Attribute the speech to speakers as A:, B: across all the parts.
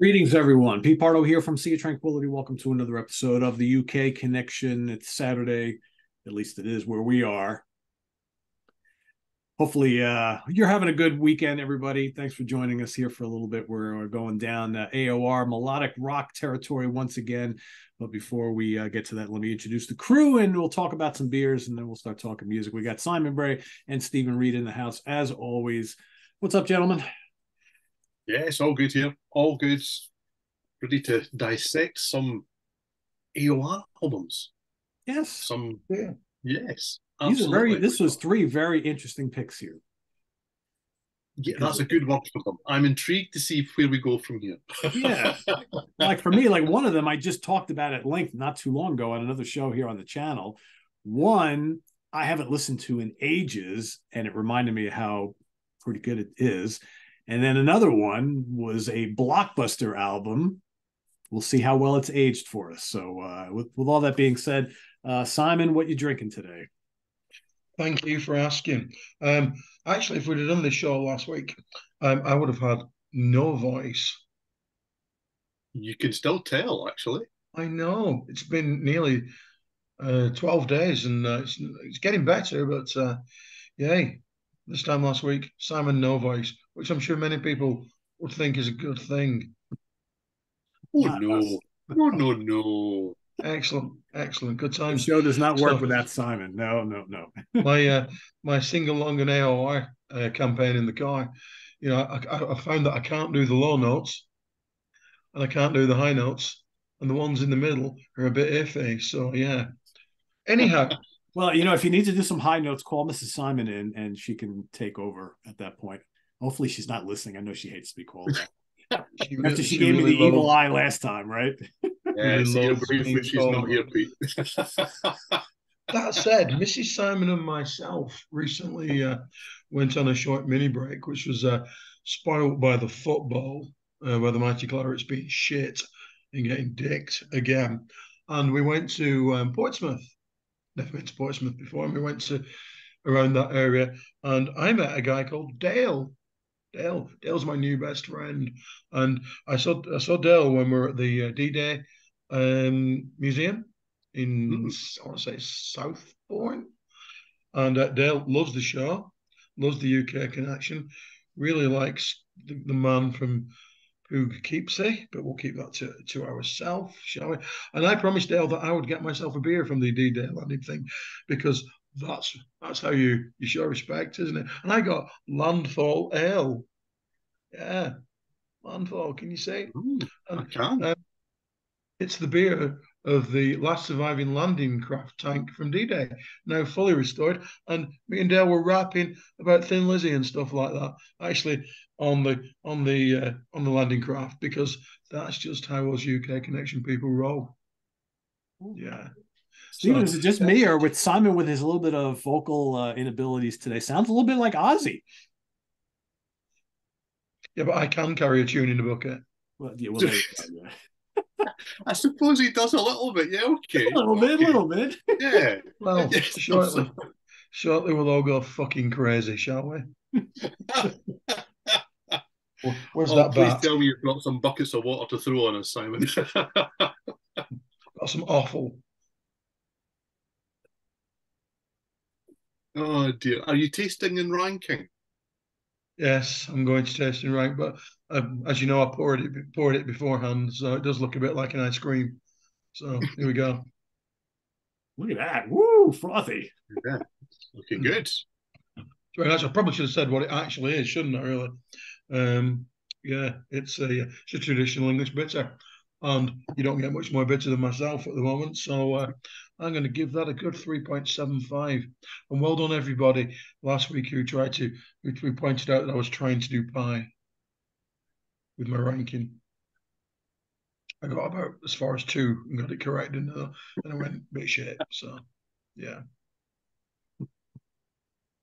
A: Greetings, everyone. Pete Pardo here from Sea of Tranquility. Welcome to another episode of the UK Connection. It's Saturday, at least it is where we are. Hopefully, you're having a good weekend, everybody. Thanks for joining us here for a little bit. We're going down AOR, melodic rock territory once again. But before we get to that, let me introduce the crew and we'll talk about some beers and then we'll start talking music. We got Simon Bray and Steven Reid in the house, as always. What's up, gentlemen?
B: Yeah, it's all good here. All good. Ready to dissect some AOR albums.
A: Yes.
B: Some,
A: Yeah.
B: yes,
A: These are very,
B: absolutely.
A: this was three very interesting picks here
B: Yeah,
A: because,
B: that's a good word for them. I'm intrigued to see where we go from here.
A: yeah, like for me, like one of them I just talked about at length not too long ago on another show here on the channel. One I haven't listened to in ages, and it reminded me of how pretty good it is. And then another one was a blockbuster album. We'll see how well it's aged for us. So, with all that being said, Simon, what you drinking today?
C: Thank you for asking. Actually, if we'd have done this show last week, I would have had no voice.
B: You can still tell, actually.
C: I know it's been nearly 12 days and it's getting better, but yay, this time last week, Simon no voice, which I'm sure many people would think is a good thing.
B: Oh,
A: Not us.
B: no. No, no, no.
C: Excellent, excellent, good
A: The
C: times.
A: show does not work
C: So
A: without Simon. No, no, no.
C: my single long and AOR campaign in the car, I found that I can't do the low notes and I can't do the high notes, and the ones in the middle are a bit iffy. So yeah. Anyhow,
A: Well, if you need to do some high notes, call Mrs. Simon in and she can take over at that point. Hopefully she's not listening. I know she hates to be called that. After she
C: she
A: gave me
C: really
A: the evil
C: loves
A: eye last time, right?
B: Yeah,
C: really
B: see your
C: loves
B: brief when
C: being
B: she's not
C: called.
B: here, Pete.
C: That said, Mrs. Simon and myself recently went on a short mini break, which was spoiled by the football, where the Mighty Clarets beat shit and getting dicked again. And we went to Portsmouth. Never been to Portsmouth before, and we went to around that area, and I met a guy called Dale. Dale's my new best friend, and I saw Dale when we were at the D-Day museum in
B: Mm.
C: I want to say Southbourne, and Dale loves the show, loves the UK connection, really likes the man from Poughkeepsie, but we'll keep that to ourselves, shall we? And I promised Dale that I would get myself a beer from the D-Day landing thing, because that's how you show respect, isn't it? And I got Landfall Ale. Yeah, Landfall. Can you say?
B: I
C: And
B: can.
C: uh, it's the beer of the last surviving landing craft tank from D-Day, now fully restored. And me and Dale were rapping about Thin Lizzy and stuff like that, actually on the landing craft, because that's just how us UK connection people roll. Yeah.
A: Steven,
C: So
A: is it just me or with Simon with his little bit of vocal inabilities today? Sounds a little bit like Ozzy.
C: yeah, but I can carry a tune in a bucket.
A: Well, yeah, well, there you go. Yeah.
B: I suppose he does a little bit. Yeah,
A: A
B: okay.
A: little bit, a
B: Okay.
A: little bit.
B: Yeah.
C: Well,
B: Yes,
C: shortly we'll all go fucking crazy, shall we? Where's
B: Oh,
C: that
B: please
C: bat?
B: tell me you've got some buckets of water to throw on us, Simon.
C: Got some awful.
B: Oh dear. Are you tasting and ranking?
C: Yes, I'm going to taste and rank, but as you know, I poured it beforehand, so it does look a bit like an ice cream. So here we go.
A: Look at that. Woo, frothy.
B: Yeah. Looking
C: Mm.
B: good.
C: Very nice. I probably should have said what it actually is, shouldn't I? Really? Um, yeah, it's a traditional English bitter, and you don't get much more bitter than myself at the moment. So I'm going to give that a good 3.75. And well done everybody last week who pointed out that I was trying to do pie with my ranking. I got about as far as two and got it correct, and I went a bit shit. So yeah,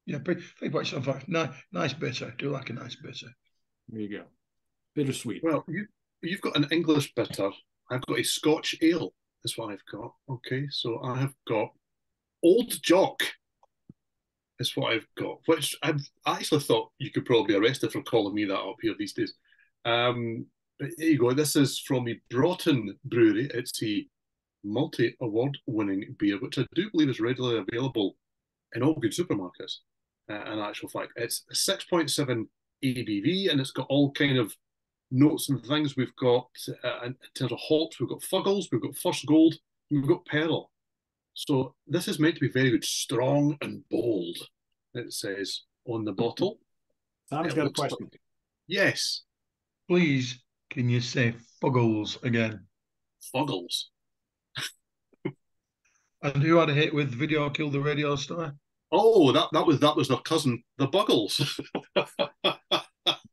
C: yeah, 3.75. Nice bitter. Do like a nice bitter.
A: There you go. Bittersweet.
B: Well, you've got an English bitter. I've got a Scotch ale. That's what I've got. Okay, so I have got Old Jock. Is what I've got. Which I actually thought you could probably be arrested for calling me that up here these days. Um, But there you go. This is from the Broughton Brewery. It's the multi-award winning beer, which I do believe is readily available in all good supermarkets. In actual fact, it's 6.7 ABV, and it's got all kind of notes and things. We've got, in terms of hops, we've got Fuggles, we've got First Gold, and we've got Pearl. So this is meant to be very good, strong and bold, it says on the bottle.
A: Tom's got a question.
B: Like, yes.
C: Please, can you say Fuggles again?
B: Fuggles.
C: And who had a hit with Video Killed the Radio Star?
B: Oh, that was their cousin, the Buggles.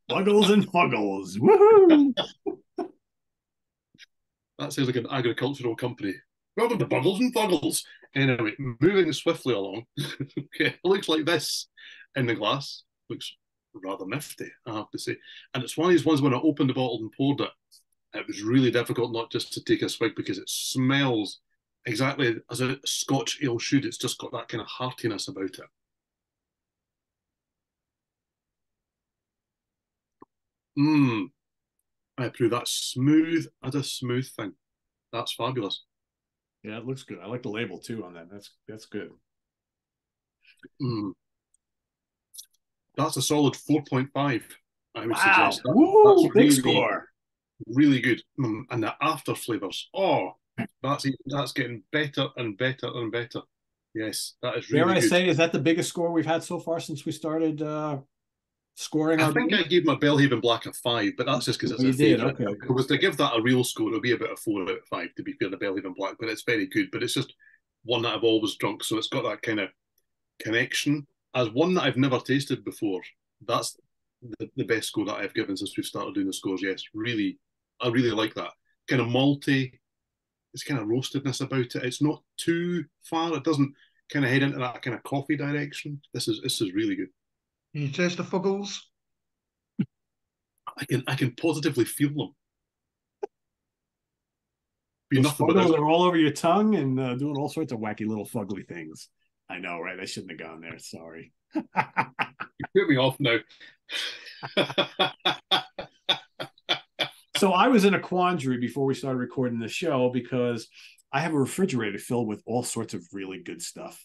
A: Buggles and Fuggles. Woohoo!
B: That sounds like an agricultural company. Welcome to Buggles and Fuggles. Anyway, moving swiftly along. Okay, it looks like this in the glass. Looks rather nifty, I have to say. And it's one of these ones when I opened the bottle and poured it, it was really difficult not just to take a swig because it smells exactly as a Scotch ale should. It's just got that kind of heartiness about it. I approve. That's smooth as a smooth thing. That's fabulous.
A: Yeah, it looks good. I like the label too on that. That's good.
B: That's a solid 4.5. I would suggest that.
A: Woo,
B: that's
A: big
B: really,
A: score.
B: Really good. And the after flavors. Oh, that's getting better and better and better. Yes, that is really
A: Dare I
B: good.
A: say, is that the biggest score we've had so far since we started scoring?
B: I think I gave my Bellhaven Black a 5, but that's just because it's
A: you
B: a favourite.
A: Okay.
B: If I was to give that a real score, it would be about a 4 out of 5, to be fair, the Bellhaven Black, but it's very good. But it's just one that I've always drunk, so it's got that kind of connection. As one that I've never tasted before, that's the best score that I've given since we've started doing the scores. Yes, really, I really like that. Kind of malty, it's kind of roastedness about it. It's not too far. It doesn't kind of head into that kind of coffee direction. This is really good.
C: Can you taste the Fuggles?
B: I can positively feel them. Be
A: Those
B: nothing but
A: Fuggles are all over your tongue and doing all sorts of wacky little fugly things. I know, right? I shouldn't have gone there. Sorry.
B: You put me off now.
A: So I was in a quandary before we started recording the show because I have a refrigerator filled with all sorts of really good stuff.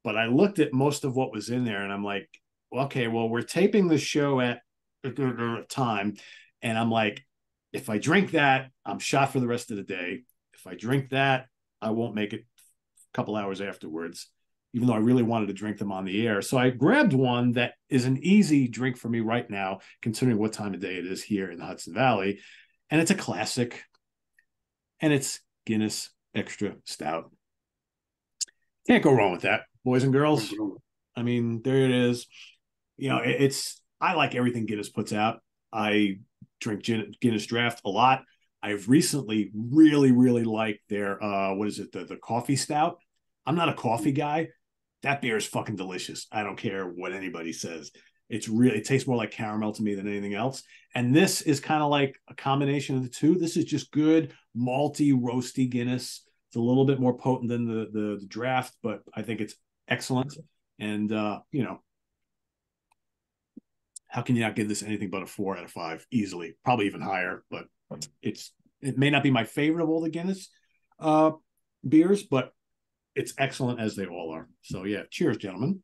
A: But I looked at most of what was in there and I'm like, okay, well, we're taping the show at a time. And I'm like, if I drink that, I'm shot for the rest of the day. If I drink that, I won't make it a couple hours afterwards, even though I really wanted to drink them on the air. So I grabbed one that is an easy drink for me right now, considering what time of day it is here in the Hudson Valley. And it's a classic. And it's Guinness Extra Stout. Can't go wrong with that, boys and girls. I mean, there it is. You know, I like everything Guinness puts out. I drink Guinness Draft a lot. I've recently really, really liked their, what is it, the coffee stout. I'm not a coffee guy. That beer is fucking delicious. I don't care what anybody says. It tastes more like caramel to me than anything else. And this is kind of like a combination of the two. This is just good, malty, roasty Guinness. It's a little bit more potent than the draft, but I think it's excellent. And, you know, how can you not give this anything but a 4 out of 5 easily? Probably even higher, but it may not be my favorite of all the Guinness beers, but it's excellent as they all are. So yeah, cheers, gentlemen.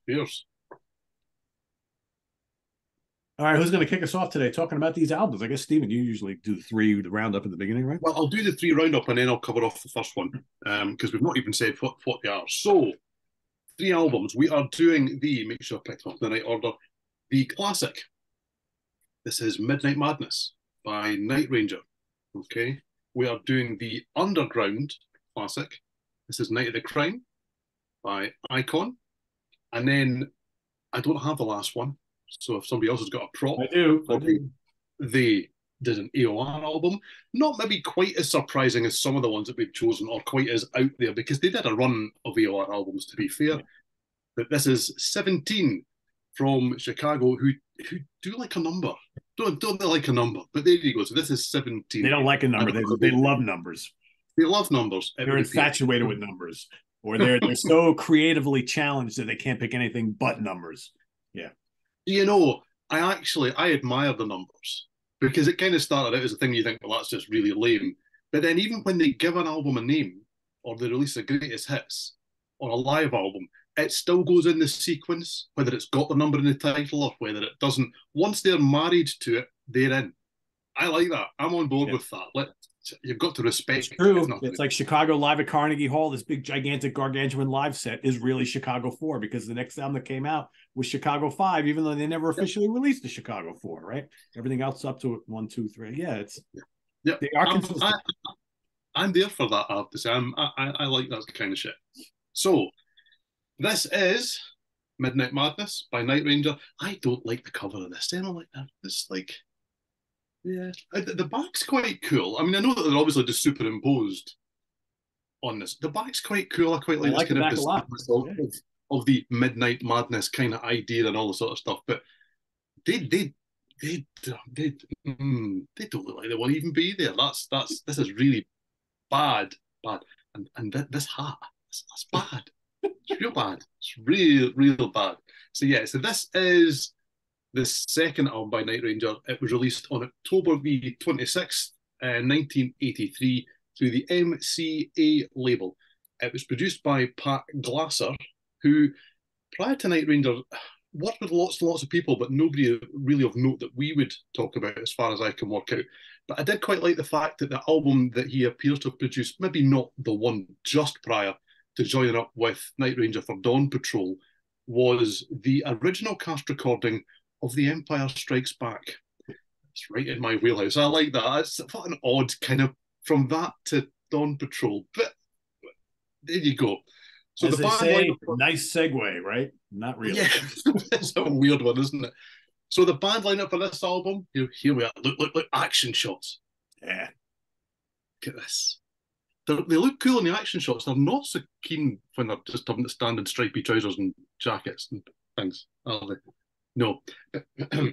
B: Cheers.
A: All right, who's going to kick us off today talking about these albums? I guess, Steven, you usually do the roundup in the beginning, right?
B: Well, I'll do the 3 roundup and then I'll cover off the first one because we've not even said what they are. So, 3 albums. We are doing make sure I picked up the right order, the classic. This is Midnight Madness by Night Ranger. Okay. We are doing the underground classic. This is Night of the Crime by Icon. And then I don't have the last one. So if somebody else has got a prop,
A: I do.
B: They did an AOR album. Not maybe quite as surprising as some of the ones that we've chosen or quite as out there because they did a run of AOR albums, to be fair. But this is 17 from Chicago who do like a number. Don't they like a number? But there you go. So this is 17.
A: They don't like a number. They love numbers.
B: They love numbers.
A: They're infatuated with numbers. Or they're so creatively challenged that they can't pick anything but numbers. Yeah.
B: You know, I admire the numbers because it kind of started out as a thing you think, well, that's just really lame. But then even when they give an album a name or they release the greatest hits on a live album, it still goes in the sequence, whether it's got the number in the title or whether it doesn't. Once they're married to it, they're in. I like that. I'm on board with that. You've got to respect.
A: It's true. It's like Chicago Live at Carnegie Hall. This big, gigantic, gargantuan live set is really Chicago 4 because the next album that came out was Chicago 5, even though they never officially released the Chicago 4, right? Everything else up to 1, 2, 3. Yeah, they are consistent.
B: I'm there for that, I have to say. I like that kind of shit. So, this is Midnight Madness by Night Ranger. I don't like the cover of this. I don't like that. It's like, yeah, the back's quite cool. I mean, I know that they're obviously just superimposed on this. The back's quite cool. I quite like this kind of the Midnight Madness kind of idea and all the sort of stuff. But they don't look like they want to even be there. This is really bad. And this hat, that's bad. It's real bad. It's real bad. So this is the second album by Night Ranger. It was released on October the 26th, 1983, through the MCA label. It was produced by Pat Glasser, who, prior to Night Ranger, worked with lots and lots of people, but nobody really of note that we would talk about as far as I can work out. But I did quite like the fact that the album that he appears to have produced, maybe not the one just prior to joining up with Night Ranger for Dawn Patrol, was the original cast recording of The Empire Strikes Back. It's right in my wheelhouse. I like that. It's what an odd kind of from that to Dawn Patrol. But there you go.
A: So as the band say, nice segue, right? Not really.
B: Yeah, it's a weird one, isn't it? So the band lineup for this album, here we are. Look, action shots.
A: Yeah.
B: Look at this. They look cool in the action shots. They're not so keen when they're just having to stand in stripy trousers and jackets and things, are they? No.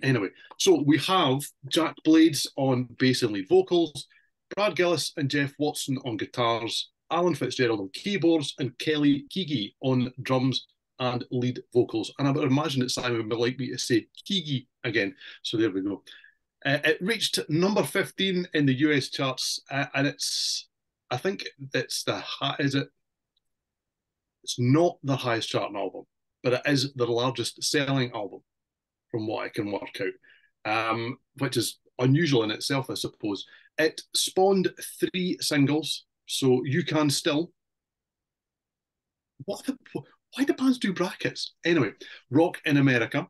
B: Anyway, so we have Jack Blades on bass and lead vocals, Brad Gillis and Jeff Watson on guitars, Alan Fitzgerald on keyboards, and Kelly Keagy on drums and lead vocals. And I would imagine that Simon would like me to say Keagy again. So there we go. It reached number 15 in the US charts, and I think it's it's not the highest charting album, but it is the largest selling album from what I can work out, which is unusual in itself, I suppose. It spawned 3 singles, so You Can Still. Why do bands do brackets? Anyway, Rock in America,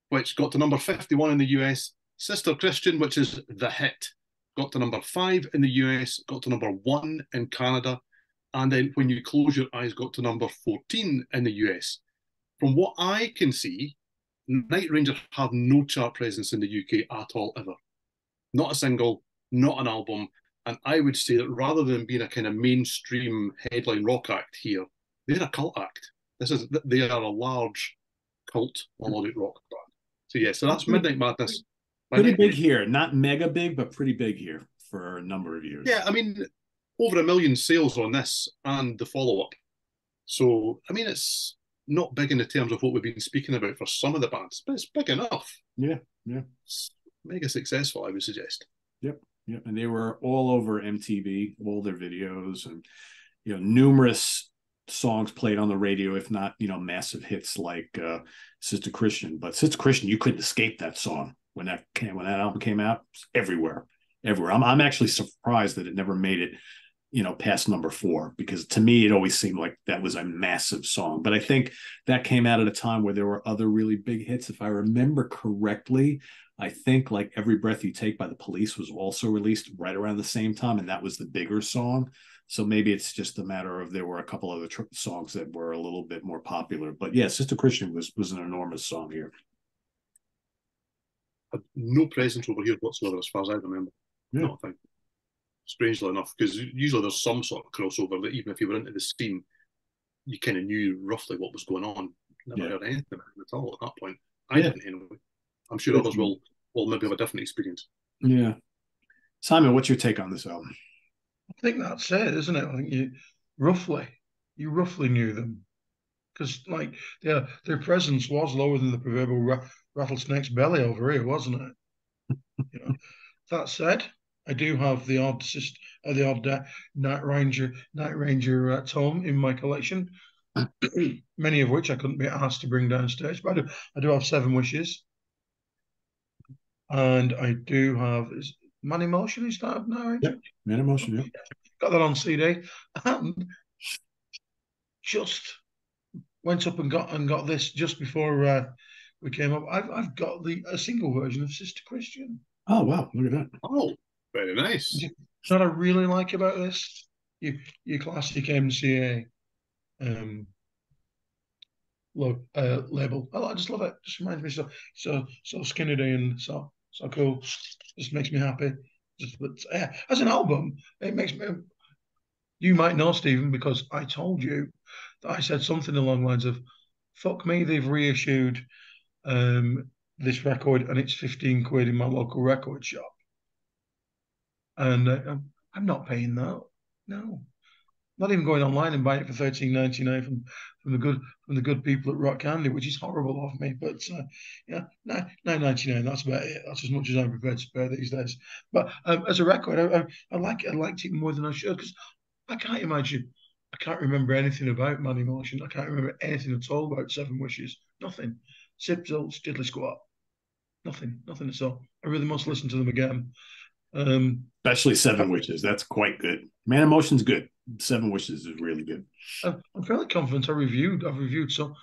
B: which got to number 51 in the US. Sister Christian, which is the hit, got to number 5 in the US, got to number 1 in Canada, and then When You Close Your Eyes got to number 14 in the US. From what I can see, Night Ranger have no chart presence in the UK at all, ever. Not a single, not an album, and I would say that rather than being a kind of mainstream headline rock act here, they're a cult act. They are a large cult melodic rock band. So that's Midnight Madness.
A: Pretty big here, not mega big, but pretty big here for a number of years.
B: Yeah, I mean, over 1 million sales on this and the follow-up. So, I mean, it's not big in the terms of what we've been speaking about for some of the bands, but it's big enough.
A: Yeah.
B: It's mega successful, I would suggest.
A: Yep. And they were all over MTV, all their videos, and numerous songs played on the radio, if not massive hits like Sister Christian. But Sister Christian, you couldn't escape that song when that album came out. Everywhere. I'm actually surprised that it never made it past number 4, because to me it always seemed like that was a massive song. But I think that came out at a time where there were other really big hits. If I remember correctly, I think like Every Breath You Take by the Police was also released right around the same time, and that was the bigger song. So maybe it's just a matter of there were a couple other songs that were a little bit more popular. But yeah, Sister Christian was an enormous song here.
B: No presence over here whatsoever as far as I remember.
A: Yeah.
B: Not a thing. Strangely enough, because usually there's some sort of crossover that even if you were into the scene, you kind of knew roughly what was going on. Never heard anything at all at that point. I didn't anyway. I'm sure others will maybe have a different experience.
A: Yeah. Simon, what's your take on this album?
C: I think that's it, isn't it? I think you roughly knew them, because like their presence was lower than the proverbial rattlesnake's belly over here, wasn't it? That said, I do have the odd Night Ranger tome in my collection, many of which I couldn't be asked to bring downstairs. But I do have Seven Wishes, and I do have Man in Motion. Is that Night Ranger?
A: Yep. Man in Motion. Yep.
C: Got that on CD, and just went up and got this just before we came up. I've got a single version of Sister Christian.
A: Oh wow! Look at that.
B: Oh, very nice.
C: You know what I really like about this? Your classic MCA label. I just love it. Just reminds me so Skinny and so cool. Just makes me happy. But as an album, it makes me. You might know, Stephen, because I told you that I said something along the lines of, "Fuck me, they've reissued this record and it's 15 quid in my local record shop, and I'm not paying that. No, not even going online and buying it for 13.99 from the good people at Rock Candy, which is horrible of me. But yeah, 9.99. That's about it. That's as much as I'm prepared to pay these days. But as a record, I liked it more than I should, because I can't remember anything about Man in Motion. I can't remember anything at all about Seven Wishes. Nothing. Sip Zilts, Diddly Squat. Nothing at all. I really must listen to them again.
A: Especially Seven Wishes. That's quite good. Man in Motion's good. Seven Wishes is really good.
C: I'm fairly confident I've reviewed some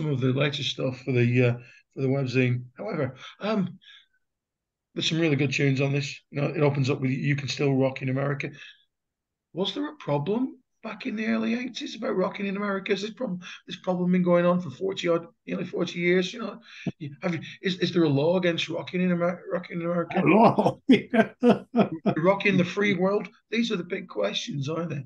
C: of the latest stuff for the webzine. However, there's some really good tunes on this. You know, it opens up with "You Can Still Rock in America." Was there a problem back in the early 80s about rocking in America? Has this problem been going on for nearly 40 years? You know, is there a law against rocking in America? Rocking the free world? These are the big questions, aren't they?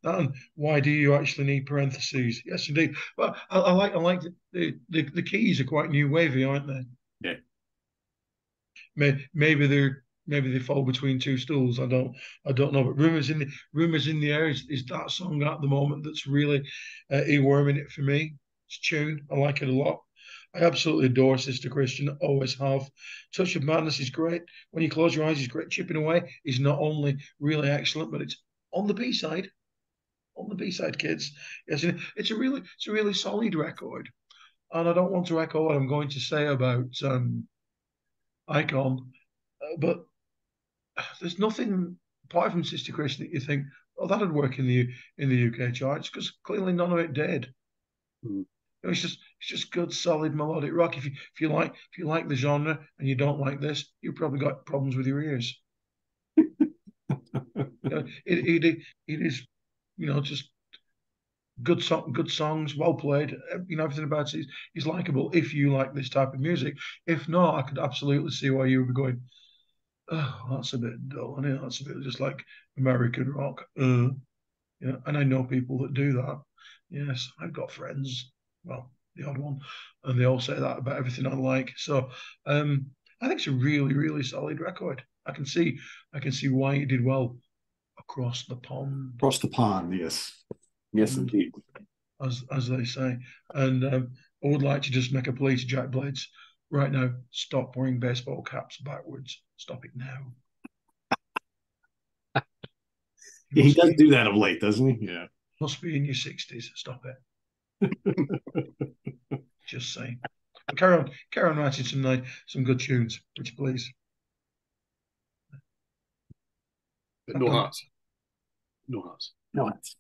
C: And why do you actually need parentheses? Yes, indeed. But I like the keys are quite new wavy, aren't they?
A: Yeah.
C: Maybe they fall between two stools. I don't know. But rumors in the air is that song at the moment that's really earworming it for me. It's tune. I like it a lot. I absolutely adore Sister Christian. Always have. Touch of Madness is great. When You Close Your Eyes is great. Chipping Away is not only really excellent, but it's on the B side. On the B side, kids. Yes, it's a really solid record. And I don't want to echo what I'm going to say about Icon, but there's nothing apart from Sister Christian that you think, oh, that'd work in the UK charts, because clearly none of it did.
B: Mm.
C: It's just good, solid melodic rock. If you like the genre and you don't like this, you've probably got problems with your ears. It is, just good songs, well played. Everything about it is likable if you like this type of music. If not, I could absolutely see why you would be going, oh, that's a bit dull. I mean, that's a bit just like American rock. And I know people that do that. Yes, I've got friends, well, the odd one, and they all say that about everything I like. So I think it's a really, really solid record. I can see why it did well across the pond.
A: Across the pond, yes. Yes, indeed.
C: As they say. And I would like to just make a plea to Jack Blades right now: stop wearing baseball caps backwards. Stop it now.
A: He does do that of late, doesn't he? Yeah.
C: Must be in your 60s. Stop it. Just saying. But carry on writing some good tunes, would you please?
B: But no hats. No hats.
A: No hats.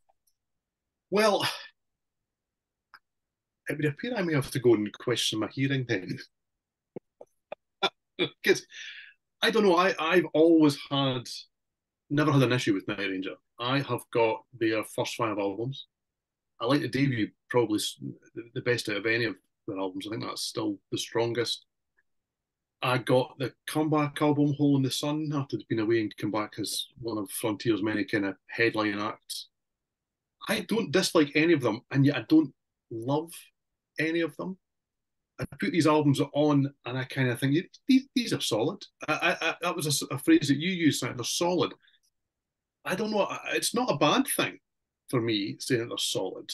B: Well, it would appear I may have to go and question my hearing then. Because I don't know, I've always never had an issue with Night Ranger. I have got their first 5 albums. I like the debut probably the best out of any of their albums. I think that's still the strongest. I got the comeback album, Hole in the Sun, after they'd been away and come back as one of Frontier's many kind of headline acts. I don't dislike any of them, and yet I don't love any of them. I put these albums on, and I kind of think these are solid. That was a phrase that you used, they're solid. I don't know. It's not a bad thing for me saying they're solid,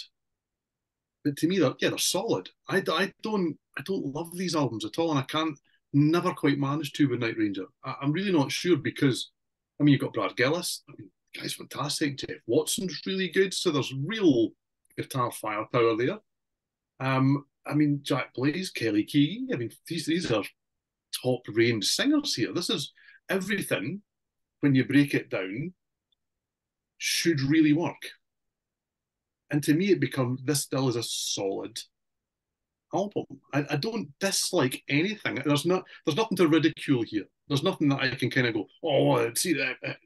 B: but to me, they're solid. I don't love these albums at all, and I can't never quite managed to with Night Ranger. I'm really not sure because, I mean, you've got Brad Gillis. I mean, the guy's fantastic. Jeff Watson's really good. So there's real guitar firepower there. I mean, Jack Blaze, Kelly Keegan. I mean, these are top range singers here. This is everything, when you break it down, should really work. And to me, this still is a solid album. I don't dislike anything. There's nothing to ridicule here. There's nothing that I can kind of go, oh, see,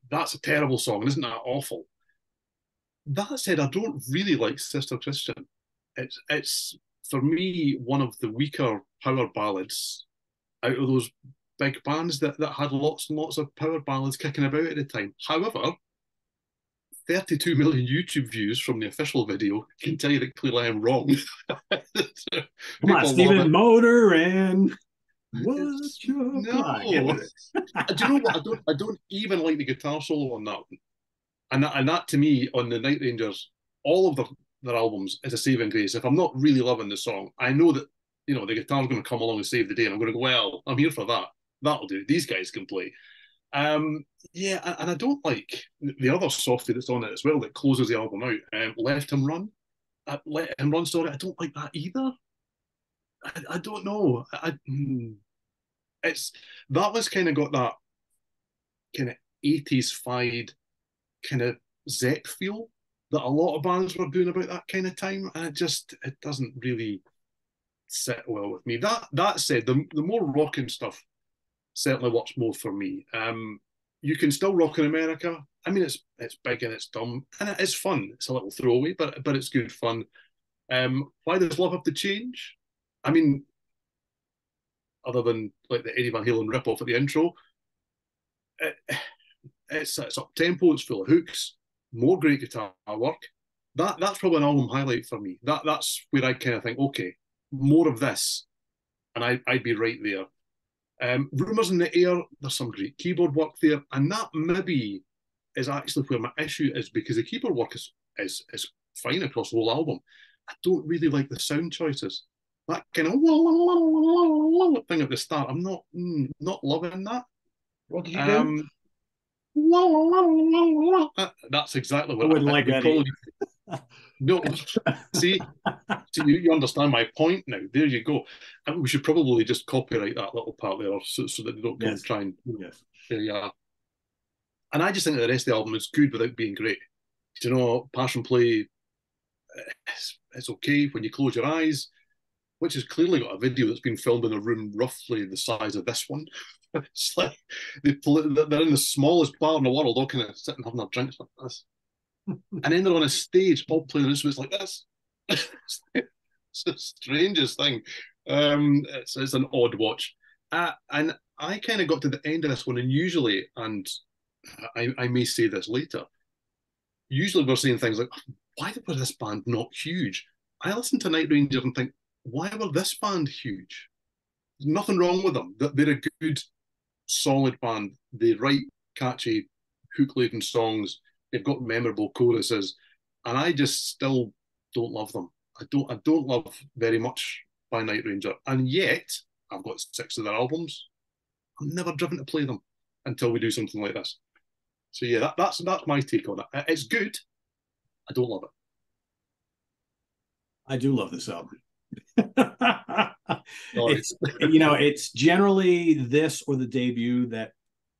B: that's a terrible song. Isn't that awful? That said, I don't really like Sister Christian. It's for me one of the weaker power ballads out of those big bands that had lots and lots of power ballads kicking about at the time. However, 32 million YouTube views from the official video can tell you that clearly I'm wrong.
A: Come on, Steven, motor and what's your
B: no. Do you know what? I don't even like the guitar solo on that one. And that to me, on the Night Rangers, all of their albums is a saving grace. If I'm not really loving the song, I know that, you know, the guitar's going to come along and save the day, and I'm going to go, well, I'm here for that. That'll do. These guys can play. Yeah, and I don't like the other softie that's on it as well that closes the album out. Let Him Run. Let Him Run, sorry. I don't like that either. I don't know. That was kind of got that kind of 80s-fied kind of Zepp feel that a lot of bands were doing about that kind of time, and it doesn't really sit well with me. That said, the more rocking stuff certainly works more for me. You can still rock in America. I mean, it's big and it's dumb and it is fun. It's a little throwaway, but it's good fun. Why does love have to change? I mean, other than like the Eddie Van Halen ripoff at the intro, it's up tempo. It's full of hooks. More great guitar work. That's probably an album highlight for me. That's where I kind of think, okay, more of this, and I'd be right there. Rumours in the Air, there's some great keyboard work there, and that maybe is actually where my issue is, because the keyboard work is fine across the whole album. I don't really like the sound choices. That kind of thing at the start, I'm not loving that.
C: What did you do?
B: That's exactly what
A: I wouldn't like that.
B: Probably, no, see, you understand my point now. There you go. And we should probably just copyright that little part there, so that they don't try and yeah. And I just think that the rest of the album is good without being great. You know, Passion Play, it's okay when you close your eyes, which has clearly got a video that's been filmed in a room roughly the size of this one. It's like they're in the smallest bar in the world, all kind of sitting having their drinks like this. And then they're on a stage, all playing instruments like this. It's the strangest thing. It's an odd watch. And I kind of got to the end of this one, and usually, and I may say this later, usually we're saying things like, why was this band not huge? I listen to Night Ranger and think, why were this band huge? There's nothing wrong with them. They're a good, solid band. They write catchy, hook-laden songs. They've got memorable choruses, and I just still don't love them. I don't love very much by Night Ranger, and yet I've got 6 of their albums. I'm never driven to play them until we do something like this. So yeah, that's my take on it. It's good. I don't love it.
A: I do love this album. It's generally this or the debut that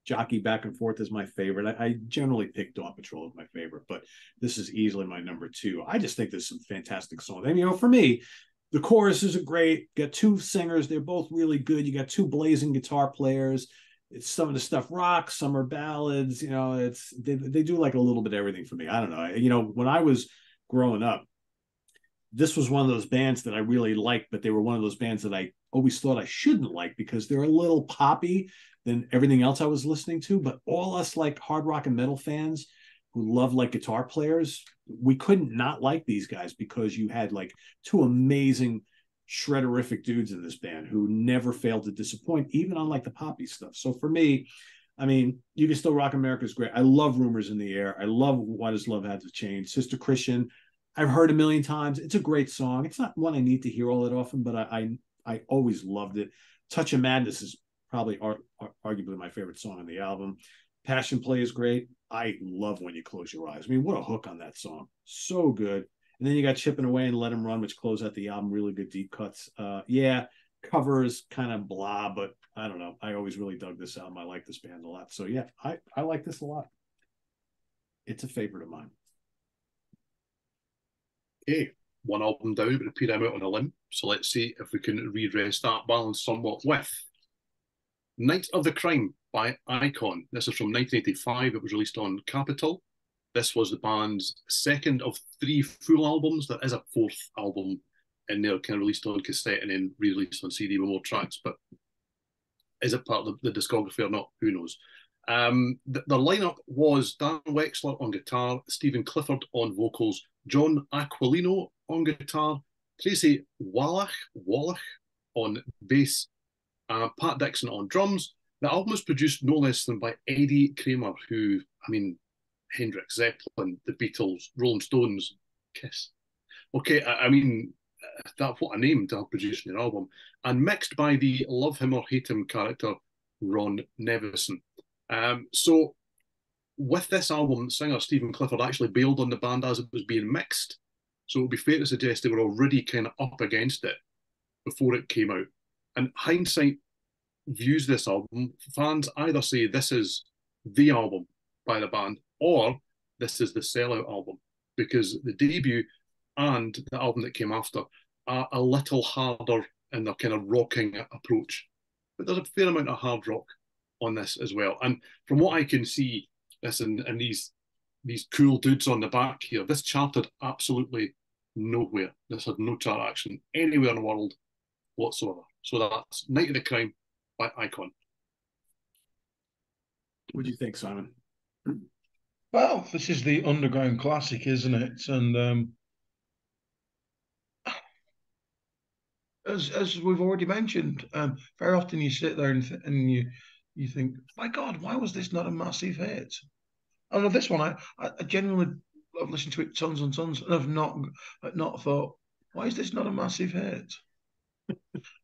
A: jockey back and forth is my favorite. I generally pick Dawn Patrol as my favorite, but this is easily my number 2. I just think there's some fantastic songs. I mean, for me, the choruses are great. You got 2 singers; they're both really good. You got 2 blazing guitar players. It's some of the stuff rocks, some are ballads. They do like a little bit of everything for me. I don't know. When I was growing up, this was one of those bands that I really liked, but they were one of those bands that I always thought I shouldn't like because they're a little poppy than everything else I was listening to. But all us like hard rock and metal fans who love like guitar players, we couldn't not like these guys because you had like 2 amazing shredderific dudes in this band who never failed to disappoint, even on like the poppy stuff. So for me, I mean, You Can Still Rock America is great. I love Rumors in the Air. I love Why Does Love Have to Change? Sister Christian, I've heard a million times. It's a great song. It's not one I need to hear all that often, but I always loved it. Touch of Madness is probably arguably my favorite song on the album. Passion Play is great. I love When You Close Your Eyes. I mean, what a hook on that song. So good. And then you got Chipping Away and Let Him Run, which close out the album. Really good deep cuts. Yeah, covers kind of blah, but I don't know. I always really dug this album. I like this band a lot. So yeah, I like this a lot. It's a favorite of mine.
B: Okay, one album down, but Pete, I'm out on a limb. So let's see if we can redress that balance somewhat with Night of the Crime by Icon. This is from 1985. It was released on Capitol. This was the band's second of 3 full albums. There is a 4th album in there, kind of released on cassette and then re-released on CD with more tracks. But is it part of the discography or not? Who knows? The lineup was Dan Wexler on guitar, Stephen Clifford on vocals, John Aquilino on guitar, Tracy Wallach on bass, Pat Dixon on drums. The album was produced no less than by Eddie Kramer, who, I mean, Hendrix, Zeppelin, the Beatles, Rolling Stones, Kiss. Okay, I mean, that what a name to have produced an album. And mixed by the love him or hate him character, Ron Nevison. So with this album, singer Stephen Clifford actually bailed on the band as it was being mixed. So it would be fair to suggest they were already kind of up against it before it came out. And hindsight views this album, fans either say this is the album by the band or this is the sellout album, because the debut and the album that came after are a little harder in their kind of rocking approach. But there's a fair amount of hard rock on this as well. And from what I can see, listen, and these cool dudes on the back here, this charted absolutely nowhere. This had no chart action anywhere in the world whatsoever. So that's Night of the Crime by Icon.
A: What do you think, Simon?
C: Well, this is the underground classic, isn't it? And as we've already mentioned, very often you sit there and you think, my God, why was this not a massive hit? I know this one, I genuinely have listened to it tons and tons, and I've not thought, why is this not a massive hit?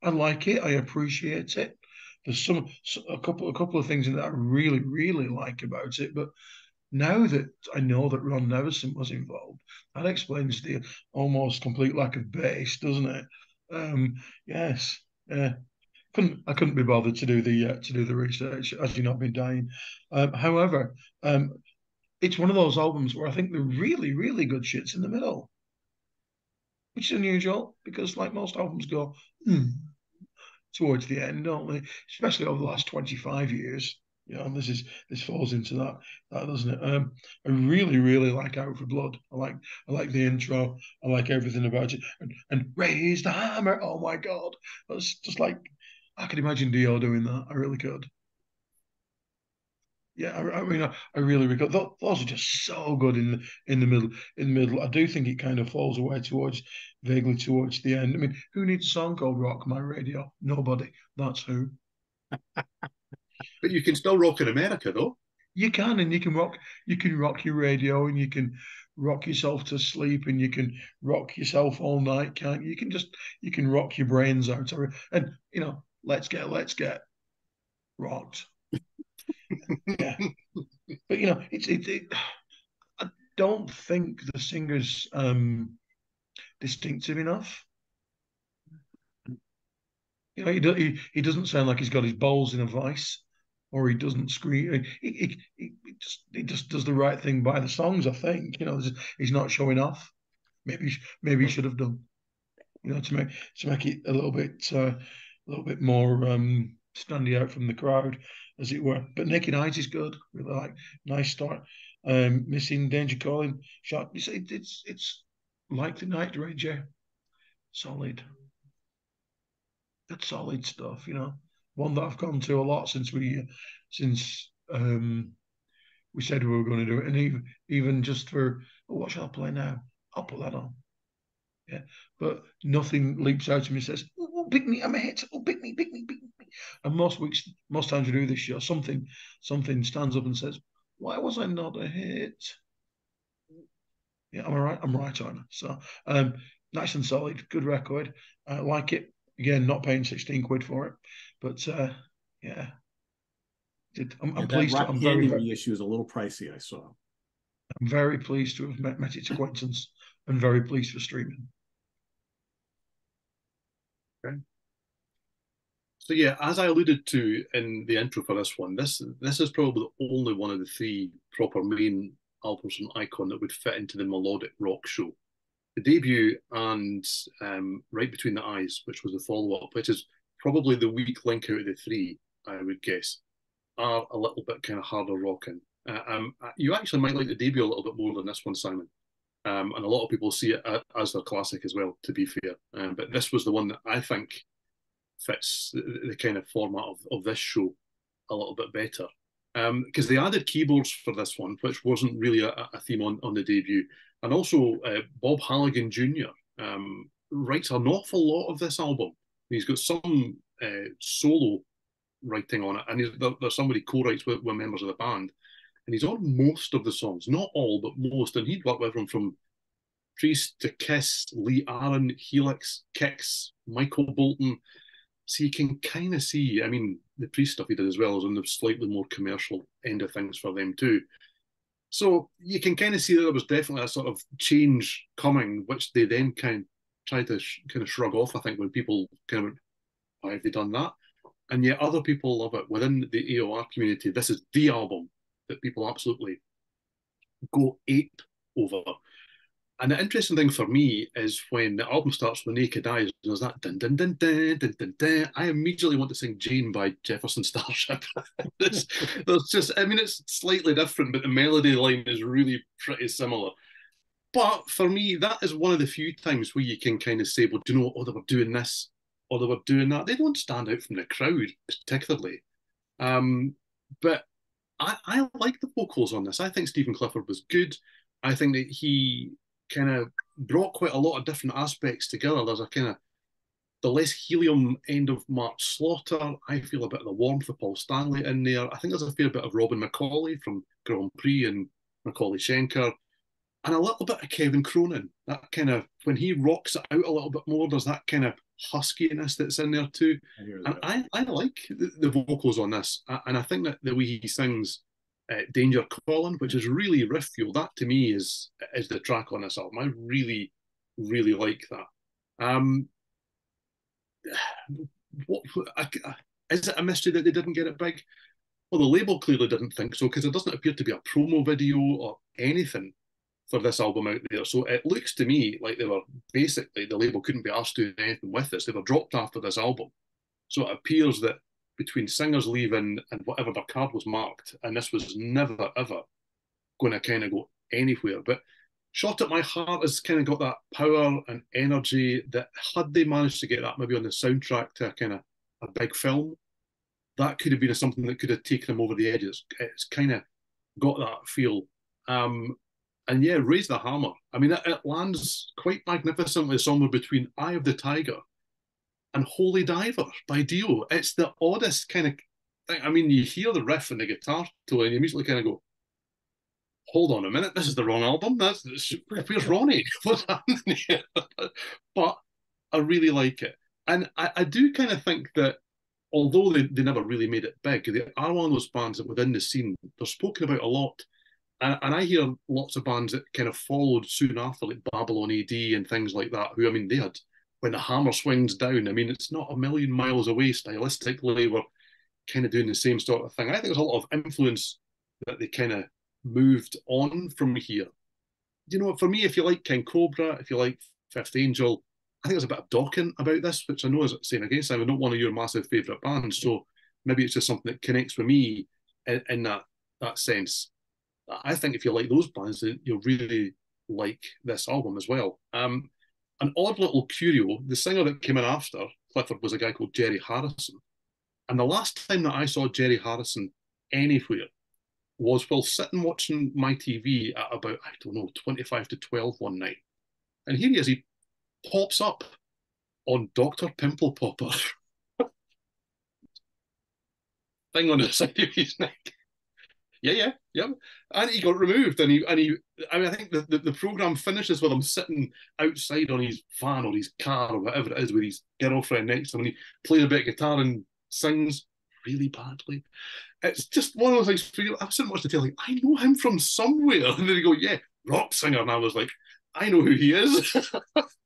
C: I like it. I appreciate it. There's a couple of things that I really, really like about it, but now that I know that Ron Nevison was involved, that explains the almost complete lack of bass, doesn't it? Yes. I couldn't be bothered to do the research, as you know, I've been dying. However, it's one of those albums where I think the really, really good shit's in the middle, which is unusual because, like most albums, go towards the end, don't they? Especially over the last 25 years. You know, and this falls into that, doesn't it? I really, really like Out for Blood. I like the intro. I like everything about it. And Raise the Hammer. Oh my God, that's just like, I could imagine Dio doing that. I really could. Yeah, I mean, I really regret those are just so good in the middle. In the middle, I do think it kind of falls away vaguely towards the end. I mean, who needs a song called "Rock My Radio"? Nobody. That's who.
B: But you can still rock in America, though.
C: You can, and you can rock. You can rock your radio, and you can rock yourself to sleep, and you can rock yourself all night, can't you? You can rock your brains out, and you know, let's get rocked. Yeah, but you know, I don't think the singer's distinctive enough. You know, he doesn't sound like he's got his balls in a vice, or he doesn't scream. He just does the right thing by the songs. I think, you know, he's not showing off. Maybe he should have done. You know, to make it a little bit more standing out from the crowd, as it were. But Naked Eyes is good. Really like. Nice start. Missing, Danger Calling, Shot. You see, it's like the Night Ranger. Solid. Good solid stuff, you know. One that I've gone to a lot since we said we were going to do it, and even just for, oh, what shall I play now? I'll put that on. Yeah, but nothing leaps out to me and says, "Oh, pick me, I'm a hit. Oh, pick me, pick me, pick me." And most times we do this show, something stands up and says, "Why was I not a hit?" Yeah, I'm all right. I'm right on it. So, nice and solid, good record. I like it. Again, not paying 16 quid for it, but Yeah. I'm
A: that
C: pleased.
A: Rock
C: I'm
A: Candy
C: very,
A: reissue is a little pricey, I saw.
C: I'm very pleased to have met its acquaintance, and very pleased for streaming.
B: Okay. So yeah, as I alluded to in the intro for this one, this is probably the only one of the three proper main albums from Icon that would fit into the melodic rock show. The debut and Right Between the Eyes, which was the follow-up, which is probably the weak link out of the three, I would guess, are a little bit kind of harder rocking. You actually might like the debut a little bit more than this one, Simon. And a lot of people see it as their classic as well, to be fair. But this was the one that I think fits the kind of format of this show a little bit better. Because they added keyboards for this one, which wasn't really a theme on the debut. And also, Bob Halligan Jr. Writes an awful lot of this album. He's got some solo writing on it, and there's somebody co-writes with members of the band, and he's on most of the songs, not all, but most. And he'd worked with them from Priest to Kiss, Lee Aaron, Helix, Kix, Michael Bolton. So you can kind of see, I mean, the Priest stuff he did as well as on the slightly more commercial end of things for them too. So you can kind of see that there was definitely a sort of change coming, which they then kind of tried to kind of shrug off, I think, when people kind of went, why have they done that? And yet other people love it. Within the AOR community, this is the album that people absolutely go ape over. And the interesting thing for me is when the album starts with Naked Eyes, there's that dun dun dun dun dun dun dun. I immediately want to sing Jane by Jefferson Starship. there's just, I mean, it's slightly different, but the melody line is really pretty similar. But for me, that is one of the few times where you can kind of say, well, do you know, oh, they were doing this, or they were doing that. They don't stand out from the crowd, particularly. But I like the vocals on this. I think Stephen Clifford was good. I think that he kind of brought quite a lot of different aspects together. There's a kind of the less helium end of Mark Slaughter. I feel a bit of the warmth of Paul Stanley in there. I think there's a fair bit of Robin McAuley from Grand Prix and Macaulay Schenker, and a little bit of Kevin Cronin. That kind of, when he rocks it out a little bit more, there's that kind of huskiness that's in there too. And I like the vocals on this, and I think that the way he sings Danger Calling, which is really riff fuel, that to me is the track on this album. I really, really like that. What is it a mystery that they didn't get it big? Well, the label clearly didn't think so, because there doesn't appear to be a promo video or anything for this album out there. So it looks to me like they were basically, the label couldn't be asked to do anything with this. They were dropped after this album. So it appears that between singers leaving and whatever their card was marked, and this was never, ever going to kind of go anywhere. But Shot at My Heart has kind of got that power and energy that, had they managed to get that maybe on the soundtrack to a kind of a big film, that could have been something that could have taken them over the edges. It's kind of got that feel. And yeah, Raise the Hammer. I mean, it lands quite magnificently somewhere between Eye of the Tiger and Holy Diver by Dio. It's the oddest kind of thing. I mean, you hear the riff and the guitar tone, and you immediately kind of go, hold on a minute, this is the wrong album. Where's Ronnie? What's happening here? But I really like it. And I do kind of think that although they never really made it big, they are one of those bands that within the scene, they're spoken about a lot. And I hear lots of bands that kind of followed soon after, like Babylon AD and things like that, who, I mean, they had, when the hammer swings down, I mean, it's not a million miles away stylistically. We're kind of doing the same sort of thing. I think there's a lot of influence that they kind of moved on from here. You know, for me, if you like King Cobra, if you like Fifth Angel, I think there's a bit of Dokken about this, which I know is saying against I'm not one of your massive favourite bands. So maybe it's just something that connects with me in that sense. I think if you like those bands, you'll really like this album as well. An odd little curio, the singer that came in after Clifford was a guy called Jerry Harrison. And the last time that I saw Jerry Harrison anywhere was while sitting watching my TV at about, I don't know, 25 to 12 one night. And here he is, he pops up on Dr. Pimple Popper. Thing on the side of his neck. Yeah. And he got removed, and he. I mean, I think the program finishes with him sitting outside on his van or his car or whatever it is with his girlfriend next to him, and he plays a bit of guitar and sings really badly. It's just one of those things for you. I was sitting watching the tail, like, I know him from somewhere. And then they go, yeah, rock singer. And I was like, I know who he is.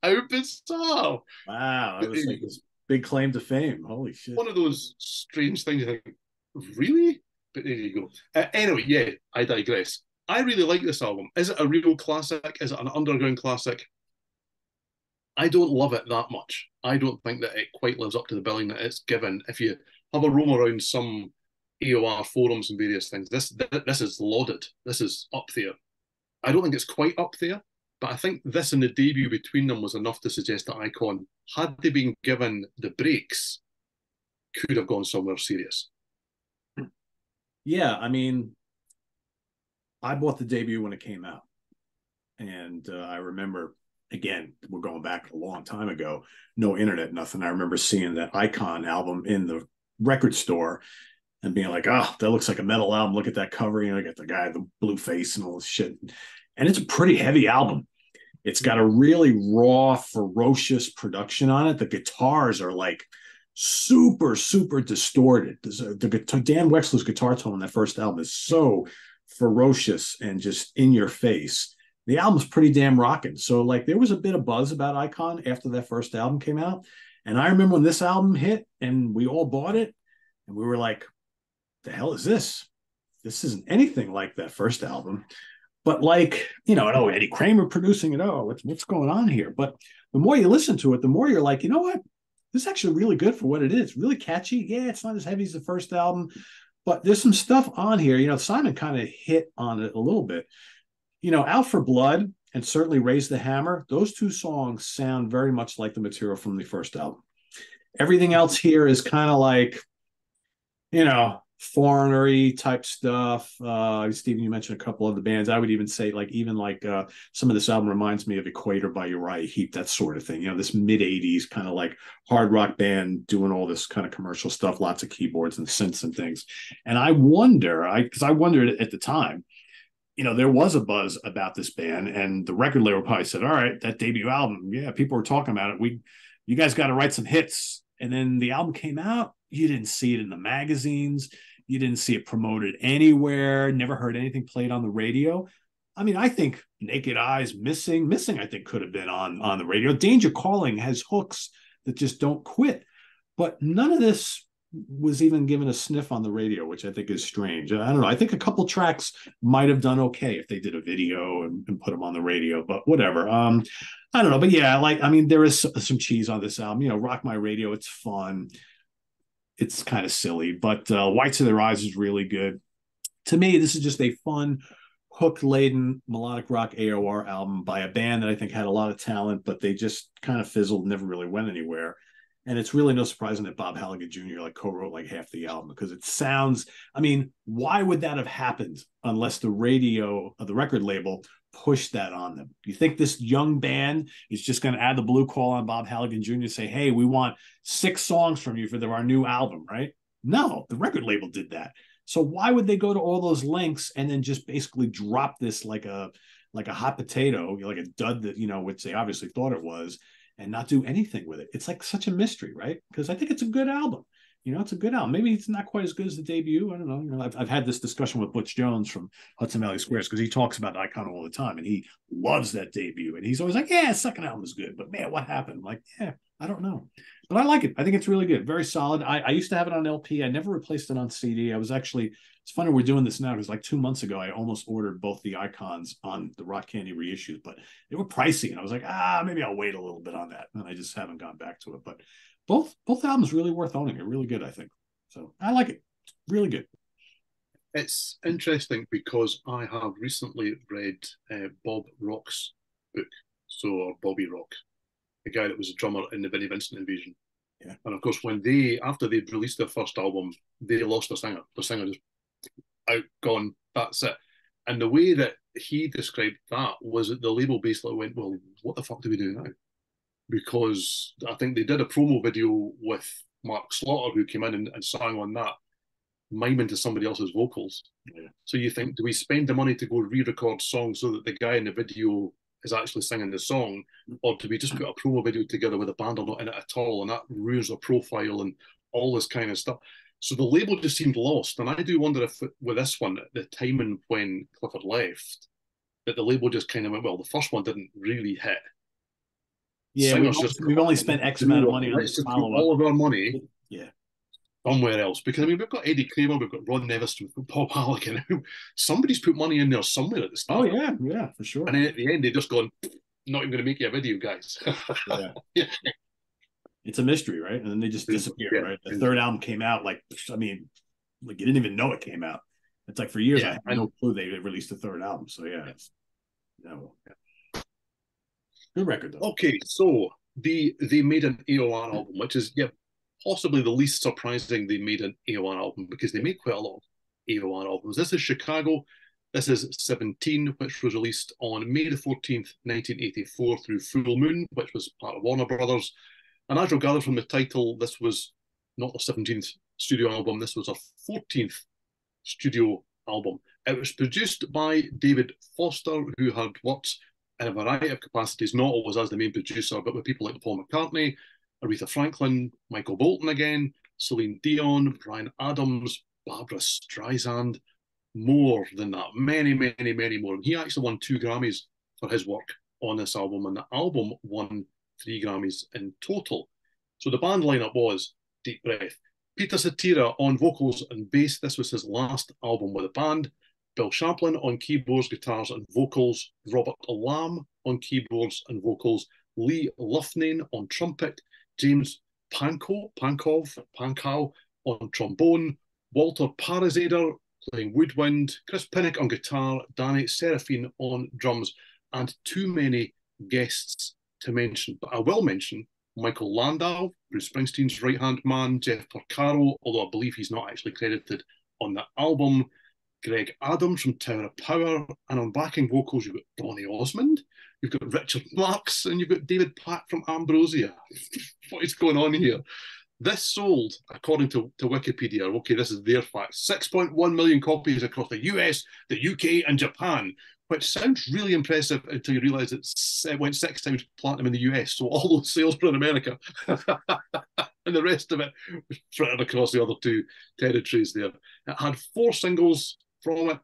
B: How bizarre.
A: Wow. I was like his big claim to fame. Holy shit.
B: One of those strange things you think, really? But there you go. Anyway, yeah, I digress. I really like this album. Is it a real classic? Is it an underground classic? I don't love it that much. I don't think that it quite lives up to the billing that it's given. If you have a roam around some AOR forums and various things, this is lauded. This is up there. I don't think it's quite up there, but I think this and the debut between them was enough to suggest that Icon, had they been given the breaks, could have gone somewhere serious.
A: Yeah, I mean, I bought the debut when it came out. And I remember, again, we're going back a long time ago, no internet, nothing. I remember seeing that Icon album in the record store and being like, oh, that looks like a metal album. Look at that cover. You know, I got the guy, the blue face and all this shit. And it's a pretty heavy album. It's got a really raw, ferocious production on it. The guitars are like super, super distorted. Dan Wexler's guitar tone on that first album is so ferocious and just in your face. The album's pretty damn rocking. So like there was a bit of buzz about Icon after that first album came out. And I remember when this album hit and we all bought it and we were like, the hell is this? This isn't anything like that first album. But like, you know, oh, Eddie Kramer producing it. Oh, what's going on here? But the more you listen to it, the more you're like, you know what? This is actually really good for what it is. Really catchy. Yeah, it's not as heavy as the first album, but there's some stuff on here. You know, Simon kind of hit on it a little bit. You know, Out for Blood and certainly Raise the Hammer, those two songs sound very much like the material from the first album. Everything else here is kind of like, you know, foreignery type stuff. Steven, you mentioned a couple of the bands. I would even say like some of this album reminds me of Equator by Uriah Heep, that sort of thing. You know, this mid-'80s kind of like hard rock band doing all this kind of commercial stuff, lots of keyboards and synths and things. And I wonder, because I wondered at the time, you know, there was a buzz about this band, and the record label probably said, all right, that debut album, yeah, people were talking about it. You guys got to write some hits. And then the album came out. You didn't see it in the magazines. You didn't see it promoted anywhere. Never heard anything played on the radio. I mean, I think Naked Eyes, Missing, I think could have been on the radio. Danger Calling has hooks that just don't quit. But none of this was even given a sniff on the radio, which I think is strange. I don't know. I think a couple tracks might have done okay if they did a video and put them on the radio, but whatever. I don't know. But yeah, like, I mean, there is some cheese on this album. You know, Rock My Radio, it's fun. It's kind of silly, but Whites of Their Eyes is really good. To me, this is just a fun, hook-laden melodic rock AOR album by a band that I think had a lot of talent, but they just kind of fizzled, never really went anywhere. And it's really no surprising that Bob Halligan Jr. like co-wrote like half the album, because it sounds, I mean, why would that have happened unless the record label pushed that on them? You think this young band is just going to add the blue call on Bob Halligan Jr. and say, hey, we want 6 songs from you for our new album, right? No, the record label did that. So why would they go to all those lengths and then just basically drop this like a hot potato, like a dud that, you know, which they obviously thought it was, and not do anything with it? It's like such a mystery, right? Because I think it's a good album. You know, it's a good album. Maybe it's not quite as good as the debut. I don't know. You know, I've had this discussion with Butch Jones from Hudson Valley Squares, because he talks about Icon all the time, and he loves that debut. And he's always like, yeah, second album is good, but man, what happened? I'm like, yeah, I don't know. But I like it. I think it's really good. Very solid. I used to have it on LP. I never replaced it on CD. It's funny we're doing this now, because like 2 months ago, I almost ordered both the Icons on the Rock Candy reissues, but they were pricey. And I was like, maybe I'll wait a little bit on that. And I just haven't gone back to it. But both albums really worth owning. They're really good, I think. So I like it. Really good.
B: It's interesting because I have recently read Bob Rock's book, or Bobby Rock, the guy that was a drummer in the Vinnie Vincent Invasion.
A: Yeah.
B: And of course, after they'd released their first album, they lost a singer. The singer just out, gone, that's it. And the way that he described that was that the label basically went, well, what the fuck do we do now? Because I think they did a promo video with Mark Slaughter, who came in and sang on that, miming to somebody else's vocals.
A: Yeah.
B: So you think, do we spend the money to go re-record songs so that the guy in the video is actually singing the song, or do we just put a promo video together with a band or not in it at all, and that ruins their profile and all this kind of stuff? So the label just seemed lost. And I do wonder if with this one, at the timing when Clifford left, that the label just kind of went, well, the first one didn't really hit.
A: Yeah, we've only spent X amount of money on
B: this
A: this follow-up.
B: All of our money
A: Yeah.
B: somewhere else. Because, I mean, we've got Eddie Kramer, we've got Ron Nevis, we've got Bob Halligan. Somebody's put money in there somewhere at the start.
A: Oh, yeah, for sure.
B: And then at the end, they just gone, not even going to make you a video, guys.
A: Yeah. It's a mystery, right? And then they just disappeared, right? The third album came out like you didn't even know it came out. It's like for years I had no clue they released a third album. So good record though.
B: Okay, so they made an AOR album, which is possibly the least surprising they made an AOR album, because they made quite a lot of AOR albums. This is Chicago. This is 17, which was released on May the 14th, 1984 through Full Moon, which was part of Warner Brothers. And as you'll gather from the title, this was not the 17th studio album. This was a 14th studio album. It was produced by David Foster, who had worked in a variety of capacities, not always as the main producer, but with people like Paul McCartney, Aretha Franklin, Michael Bolton again, Celine Dion, Bryan Adams, Barbra Streisand, more than that, many, many, many more. And he actually won 2 Grammys for his work on this album, and the album won 3 Grammys in total. So the band lineup was Deep Breath. Peter Cetera on vocals and bass. This was his last album with the band. Bill Champlin on keyboards, guitars, and vocals. Robert Lamb on keyboards and vocals. Lee Loughnane on trumpet. James Pankow on trombone. Walter Parazader playing woodwind. Chris Pinnock on guitar. Danny Seraphine on drums. And too many guests to mention, but I will mention Michael Landau, Bruce Springsteen's right-hand man, Jeff Porcaro, although I believe he's not actually credited on the album, Greg Adams from Tower of Power, and on backing vocals you've got Donny Osmond, you've got Richard Marx, and you've got David Pack from Ambrosia. What is going on here? This sold, according to Wikipedia, okay, this is their facts, 6.1 million copies across the US, the UK, and Japan, which sounds really impressive until you realise it went 6 times platinum in the US. So all those sales were in America. And the rest of it was spread across the other 2 territories there. It had 4 singles from it.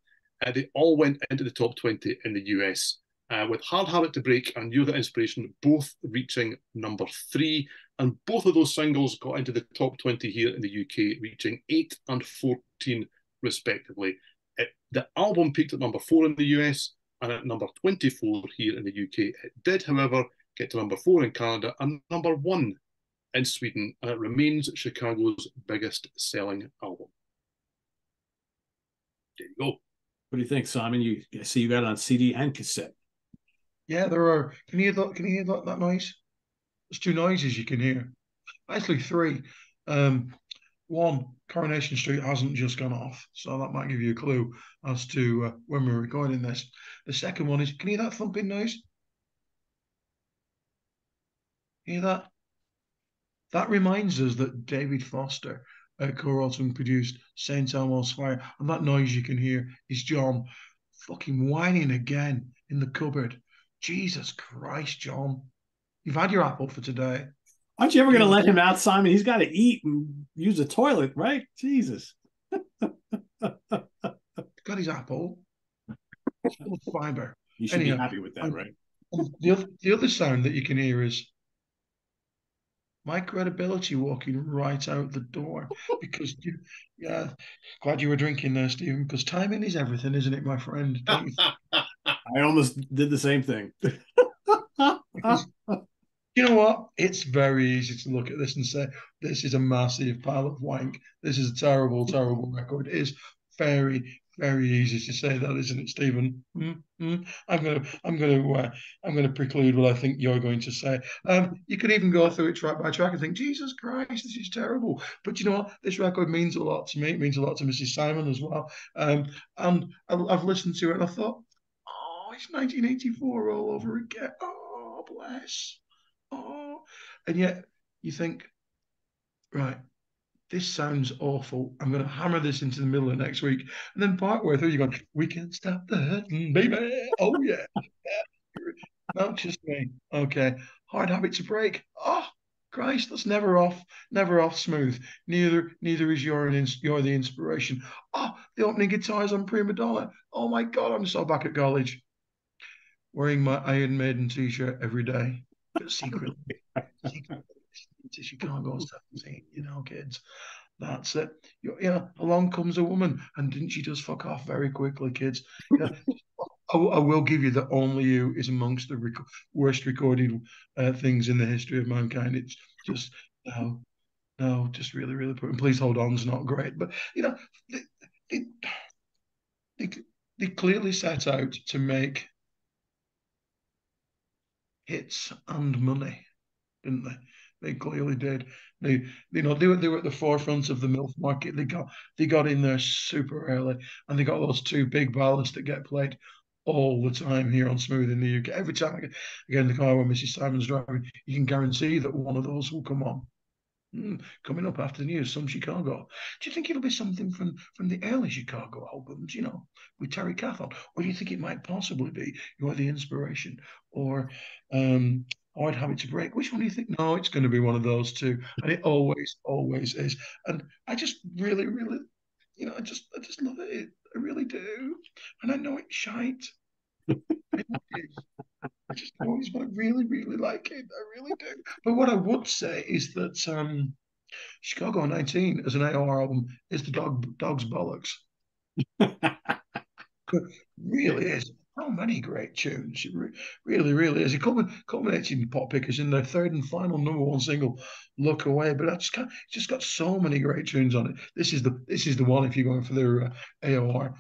B: They all went into the top 20 in the US, with Hard Habit to Break and You're the Inspiration both reaching number 3. And both of those singles got into the top 20 here in the UK, reaching 8 and 14 respectively. The album peaked at number 4 in the US and at number 24 here in the UK. It did, however, get to number 4 in Canada and number 1 in Sweden, and it remains Chicago's biggest selling album. There you go.
A: What do you think, Simon? I see you got it on CD and cassette.
C: Yeah, there are. Can you hear that noise? There's 2 noises you can hear. Actually 3. One, Coronation Street hasn't just gone off, so that might give you a clue as to when we're recording this. The second one is, can you hear that thumping noise? Hear that? That reminds us that David Foster co-wrote and produced Saint Elmo's Fire, and that noise you can hear is John fucking whining again in the cupboard. Jesus Christ, John. You've had your apple for today.
A: Aren't you ever going to let him out, Simon? He's got to eat and use the toilet, right? Jesus.
C: Got his apple. Full of fiber.
A: You should be happy with that, right?
C: The other sound that you can hear is my credibility walking right out the door. Because, glad you were drinking there, Stephen, because timing is everything, isn't it, my friend? Don't you think?
A: I almost did the same thing.
C: You know what? It's very easy to look at this and say, this is a massive pile of wank. This is a terrible, terrible record. It is very, very easy to say that, isn't it, Stephen? I'm gonna preclude what I think you're going to say. You could even go through it track by track and think, Jesus Christ, this is terrible. But you know what? This record means a lot to me. It means a lot to Mrs. Simon as well. And I've listened to it and I thought, oh, it's 1984 all over again. Oh, bless. Oh, and yet you think, right, this sounds awful. I'm going to hammer this into the middle of next week. And then partway through, you're going, we can't stop the hurting, baby. Oh, yeah. Not just me. Okay. Hard Habit to Break. Oh, Christ, that's never off smooth. Neither is you're the inspiration. Oh, the opening guitars on Prima Donna. Oh my God, I'm so back at college. Wearing my Iron Maiden t-shirt every day, but secretly to Chicago 17, kids. That's it. Along comes a woman, and didn't she just fuck off very quickly, kids? Yeah. I will give you that Only You is amongst the worst recorded things in the history of mankind. It's just, no, just really, really poor. And Please Hold On's not great. But, they, they, they clearly set out to make hits and money, didn't they? They clearly did. They were at the forefront of the MILF market. They got in there super early, and they got those two big ballads that get played all the time here on Smooth in the UK. Every time I get in the car when Mrs. Simon's driving, you can guarantee that one of those will come on. Coming up after the news, some Chicago. Do you think it'll be something from the early Chicago albums, with Terry Cathon? Or do you think it might possibly be You're the Inspiration or I'd Have It to Break? Which one do you think? No, it's going to be one of those two. And it always, always is. And I just really, really, I just love it. I really do. And I know it's shite. I know it is. I just always really, really like it. I really do. But what I would say is that Chicago 19 as an AOR album is the dog's bollocks. It really is. So many great tunes. It really, really is. It culminates in Pot Pickers in their third and final #1 single, Look Away. But it's just got so many great tunes on it. This is the one if you're going for their AOR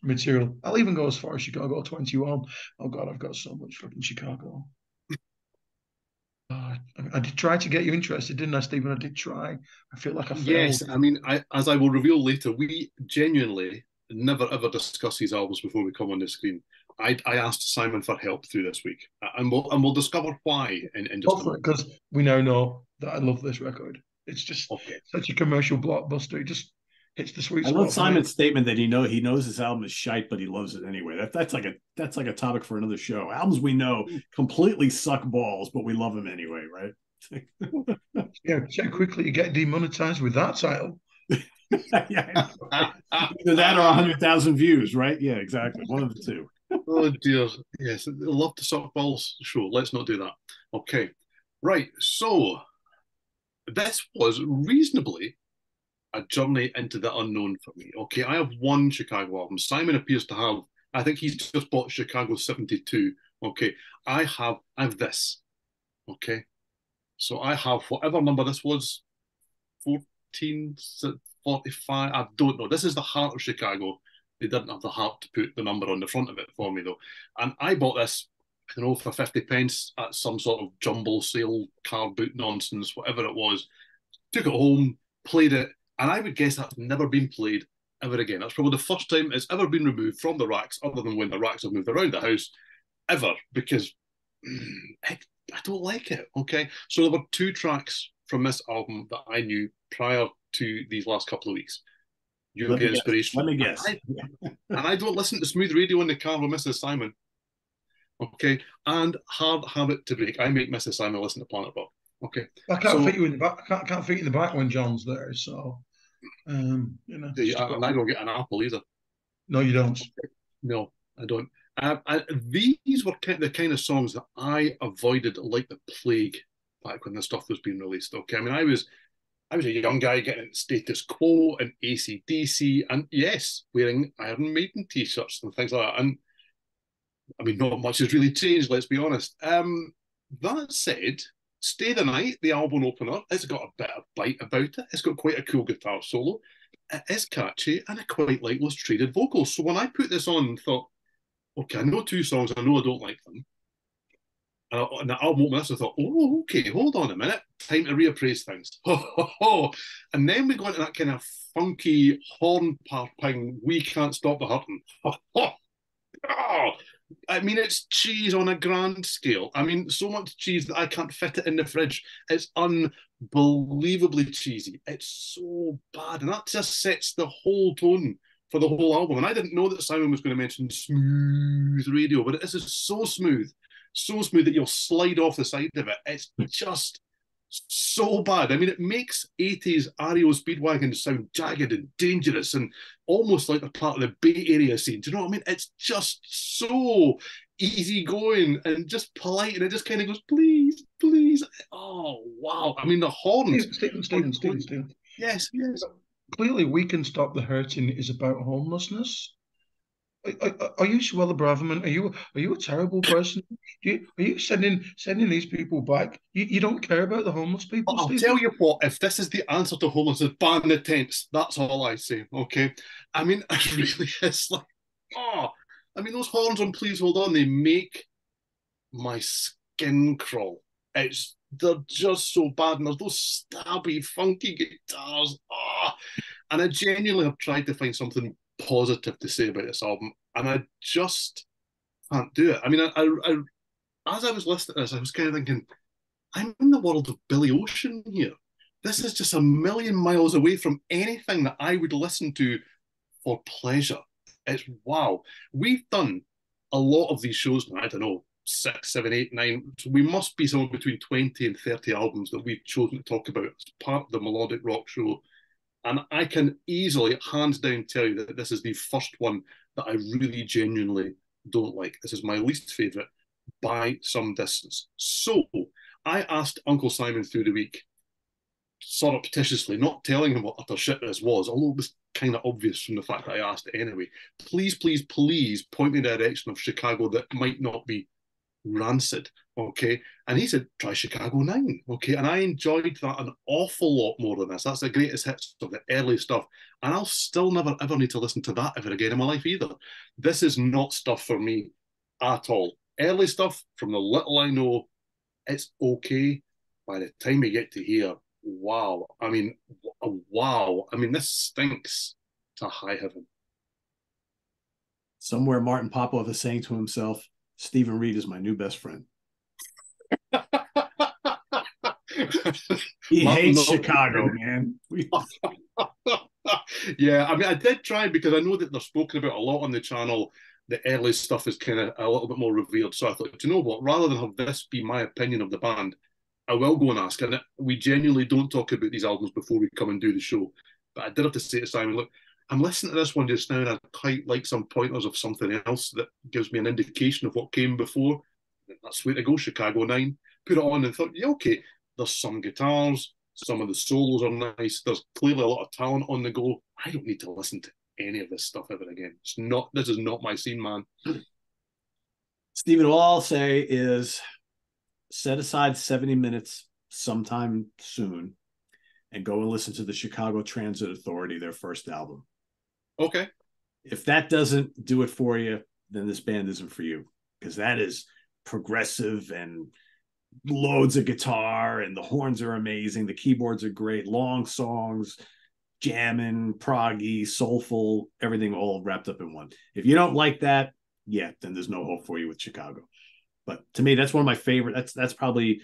C: material. I'll even go as far as Chicago 21. Oh God, I've got so much fucking Chicago. I did try to get you interested, didn't I, Stephen? I did try. I feel like I failed.
B: Yes, I mean, as I will reveal later, we genuinely never ever discuss these albums before we come on the screen. I asked Simon for help through this week, and we'll discover why in just a moment.
C: Because we now know that I love this record. It's just such a commercial blockbuster. It just hits the sweet spot.
A: I love Simon's statement that he knows his album is shite, but he loves it anyway. That's like a topic for another show. Albums we know completely suck balls, but we love them anyway, right?
C: Yeah, check quickly you get demonetized with that title.
A: Yeah, either that or 100,000 views, right? Yeah, exactly. One of the two.
B: Oh dear, yes, love to suck balls show. Let's not do that. Okay, right. So this was reasonably a journey into the unknown for me. Okay, I have one Chicago album. Simon appears to have, I think he's just bought Chicago 72. Okay, I have this. Okay, so I have whatever number this was, 1445. I don't know. This is the heart of Chicago. They didn't have the heart to put the number on the front of it for me though. And I bought this, I don't know, for 50 pence at some sort of jumble sale, car boot nonsense, whatever it was. Took it home, played it, and I would guess that's never been played ever again. That's probably the first time it's ever been removed from the racks, other than when the racks have moved around the house, ever, because I don't like it, okay? So there were 2 tracks from this album that I knew prior to these last couple of weeks. You'll get inspiration.
A: Let me guess.
B: And I don't listen to smooth radio in the car with Mrs. Simon. Okay. And Hard Habit to Break. I make Mrs. Simon listen to Planet Rock. Okay.
C: I can't fit you in the back. I can't fit you in the back when John's there. So,
B: and I don't get an apple either.
C: No, you don't.
B: No, I don't. These were the kind of songs that I avoided like the plague back when this stuff was being released. Okay. I mean, I was a young guy getting Status Quo and AC/DC, and yes, wearing Iron Maiden t-shirts and things like that. And I mean, not much has really changed, let's be honest. That said, Stay the Night, the album opener, it's got a bit of bite about it. It's got quite a cool guitar solo. It is catchy, and I quite like those traded vocals. So when I put this on and thought, okay, I know 2 songs, I know I don't like them. And the album opened this, I thought, oh, okay, hold on a minute. Time to reappraise things. And then we go into that kind of funky horn parping, We Can't Stop the Hurting. I mean, it's cheese on a grand scale. I mean, so much cheese that I can't fit it in the fridge. It's unbelievably cheesy. It's so bad. And that just sets the whole tone for the whole album. And I didn't know that Simon was going to mention smooth radio, but this is so smooth that you'll slide off the side of it. It's just so bad. I mean, it makes 80s REO Speedwagon sound jagged and dangerous and almost like they're part of the Bay Area scene. Do you know what I mean? It's just so easygoing and just polite, and it just kind of goes, please, please. Oh, wow. I mean, the horns.
C: Stephen.
B: Yes, yes.
C: Clearly, We Can Stop the Hurting is about homelessness. Are you Suella Braverman? Are you a terrible person? Are you sending these people back? You don't care about the homeless people,
B: I'll
C: Steve?
B: tell you what, if this is the answer to homelessness, ban the tents. That's all I say, okay? I mean, it really is like, oh, I mean, those horns on Please Hold On, they make my skin crawl. They're just so bad, and there's those stabby, funky guitars. Oh, and I genuinely have tried to find something positive to say about this album, and I just can't do it. I mean, as I was listening to this, I was kind of thinking, I'm in the world of Billy Ocean here. This is just a million miles away from anything that I would listen to for pleasure. It's wow. We've done a lot of these shows now, I don't know, 6, 7, 8, 9. So we must be somewhere between 20 and 30 albums that we've chosen to talk about as part of the Melodic Rock Show. And I can easily, hands down, tell you that this is the first one that I really genuinely don't like. This is my least favourite by some distance. So I asked Uncle Simon through the week, surreptitiously, not telling him what utter shit this was, although it was kind of obvious from the fact that I asked it anyway. Please, please, please point me in the direction of Chicago that might not be rancid, okay? And he said, try Chicago 9, okay? And I enjoyed that an awful lot more than this. That's the greatest hits of the early stuff. And I'll still never, ever need to listen to that ever again in my life either. This is not stuff for me at all. Early stuff, from the little I know, it's okay. By the time we get to here, wow. I mean, wow. I mean, this stinks to high heaven.
A: Somewhere Martin Popoff is saying to himself, Steven Reid is my new best friend. He hates Chicago, man.
B: Yeah, I mean, I did try because I know that they're spoken about a lot on the channel. The early stuff is kind of a little bit more revered. So I thought, you know what, rather than have this be my opinion of the band, I will go and ask. And we genuinely don't talk about these albums before we come and do the show. But I did have to say to Simon, look, I'm listening to this one just now and I'd quite like some pointers of something else that gives me an indication of what came before. That's where to go, Chicago 9. Put it on and thought, yeah, okay, there's some guitars, some of the solos are nice, there's clearly a lot of talent on the go. I don't need to listen to any of this stuff ever again. This is not my scene, man.
A: Stephen, all I'll say is set aside 70 minutes sometime soon and go and listen to the Chicago Transit Authority, their first album.
B: Okay.
A: If that doesn't do it for you, then this band isn't for you, because that is progressive and loads of guitar and the horns are amazing. The keyboards are great, long songs, jamming, proggy, soulful, everything all wrapped up in one. If you don't like that, yeah, then there's no hope for you with Chicago. But to me, that's one of my favorite. That's probably,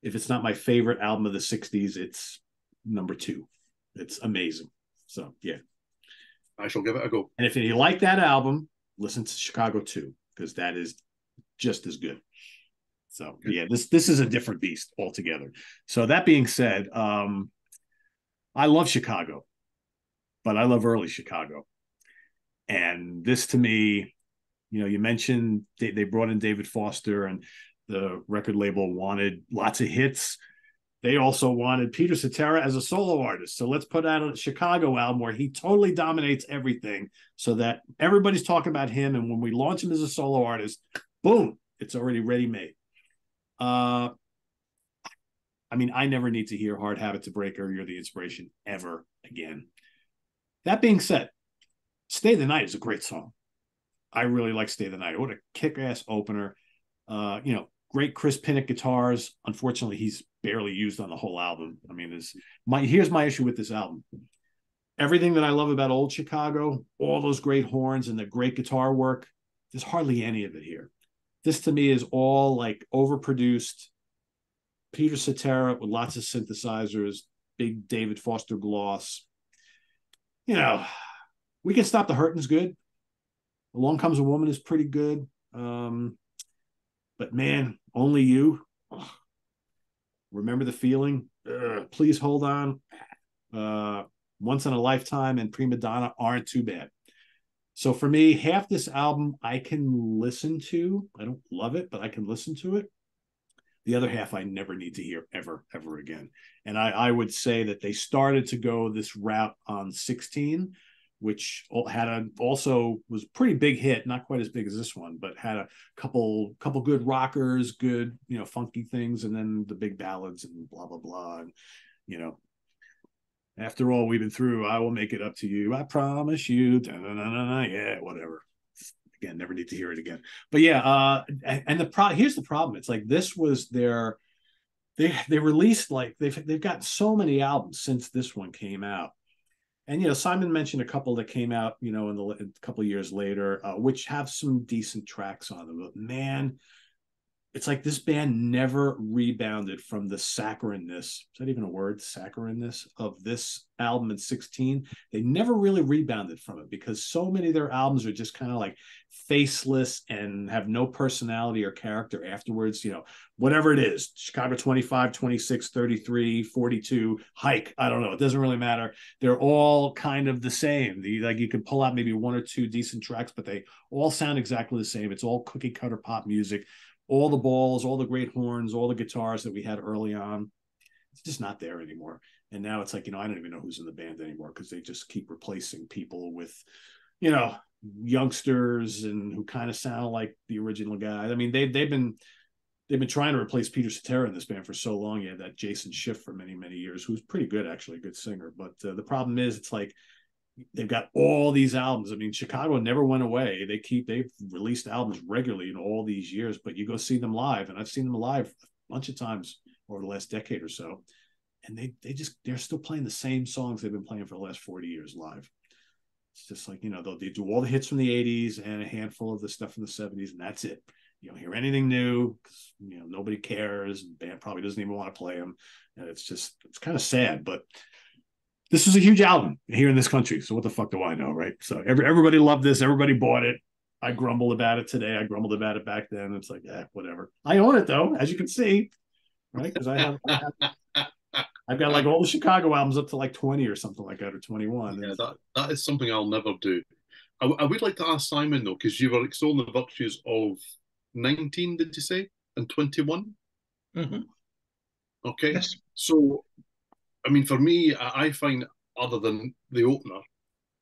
A: if it's not my favorite album of the 60s, it's number 2. It's amazing. So yeah,
B: I shall give it a go.
A: And if you like that album, listen to Chicago 2, because that is just as good. So yeah, this is a different beast altogether. So that being said, I love Chicago, but I love early Chicago. And this, to me, you know, you mentioned they brought in David Foster and the record label wanted lots of hits. They also wanted Peter Cetera as a solo artist. So let's put out a Chicago album where he totally dominates everything so that everybody's talking about him. And when we launch him as a solo artist, boom, it's already ready-made. I mean, I never need to hear Hard Habit to Break or You're the Inspiration ever again. That being said, Stay the Night is a great song. I really like Stay the Night. What a kick-ass opener. You know, great Chris Pinnock guitars. Unfortunately, he's barely used on the whole album. I mean, here's my issue with this album. Everything that I love about old Chicago, all those great horns and the great guitar work, there's hardly any of it here. This, to me, is all like overproduced Peter Cetera with lots of synthesizers, big David Foster gloss. You know, We Can Stop the Hurting's good. Along Comes a Woman is pretty good. But man, Only You, Remember the Feeling, Please Hold On, Once in a Lifetime, and Prima Donna aren't too bad. So for me, half this album I can listen to. I don't love it, but I can listen to it. The other half I never need to hear ever again. And I would say that they started to go this route on 16, which also was a pretty big hit, not quite as big as this one, but had a couple good rockers, good, funky things, and then the big ballads and blah blah blah. And after all we've been through, I will make it up to you. I promise you. Yeah, whatever. Again, never need to hear it again. But yeah, and here's the problem. It's like this was they released, like they've got so many albums since this one came out. And Simon mentioned a couple that came out, in a couple of years later, which have some decent tracks on them. But man, it's like this band never rebounded from the saccharine-ness. Is that even a word? Saccharine-ness of this album in 16. They never really rebounded from it because so many of their albums are just kind of like faceless and have no personality or character afterwards. Whatever it is, Chicago 25, 26, 33, 42, Hike. I don't know. It doesn't really matter. They're all kind of the same. You can pull out maybe one or two decent tracks, but they all sound exactly the same. It's all cookie cutter pop music. All the balls, all the great horns, all the guitars that we had early on, it's just not there anymore. And now it's like, I don't even know who's in the band anymore because they just keep replacing people with, youngsters and who kind of sound like the original guy. I mean, they've been trying to replace Peter Cetera in this band for so long. You had that Jason Schiff for many, many years, who's pretty good, actually, a good singer. But the problem is, it's like, they've got all these albums. I mean, Chicago never went away. They've released albums regularly in all these years, but you go see them live, and I've seen them live a bunch of times over the last decade or so. And they're still playing the same songs they've been playing for the last 40 years live. It's just like, they do all the hits from the 80s and a handful of the stuff from the 70s, and that's it. You don't hear anything new because, nobody cares. And the band probably doesn't even want to play them. And it's kind of sad, but this was a huge album here in this country. So what the fuck do I know, right? So everybody loved this. Everybody bought it. I grumbled about it today. I grumbled about it back then. It's like, whatever. I own it though, as you can see, right? Because I've got like all the Chicago albums up to like 20 or something like that, or 21.
B: Yeah, that is something I'll never do. I would like to ask Simon though, because you were extolling the virtues of 19, did you say, and 21?
C: Mm-hmm.
B: Okay,
C: yes.
B: So I mean, for me, I find, other than the opener,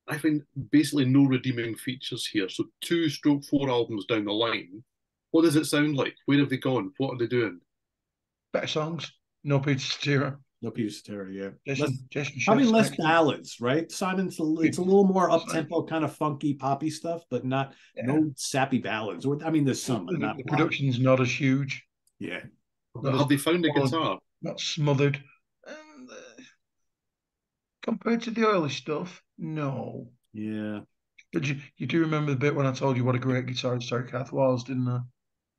B: I find basically no redeeming features here. So 2/4 albums down the line, what does it sound like? Where have they gone? What are they doing?
C: Better songs. No Peter Cetera.
A: No Peter Cetera, yeah.
C: Jason
A: Probably
C: Schiff's
A: less
C: excellent.
A: ballads, right? Simon's it's a little more up-tempo, kind of funky, poppy stuff, but no sappy ballads. I mean, there's some, but not
C: the production's not as huge.
A: Yeah.
B: Have they found a guitar?
C: Not smothered. And, compared to the early stuff, no.
A: Yeah.
C: But you do remember the bit when I told you what a great guitarist Terry Kath was, didn't I?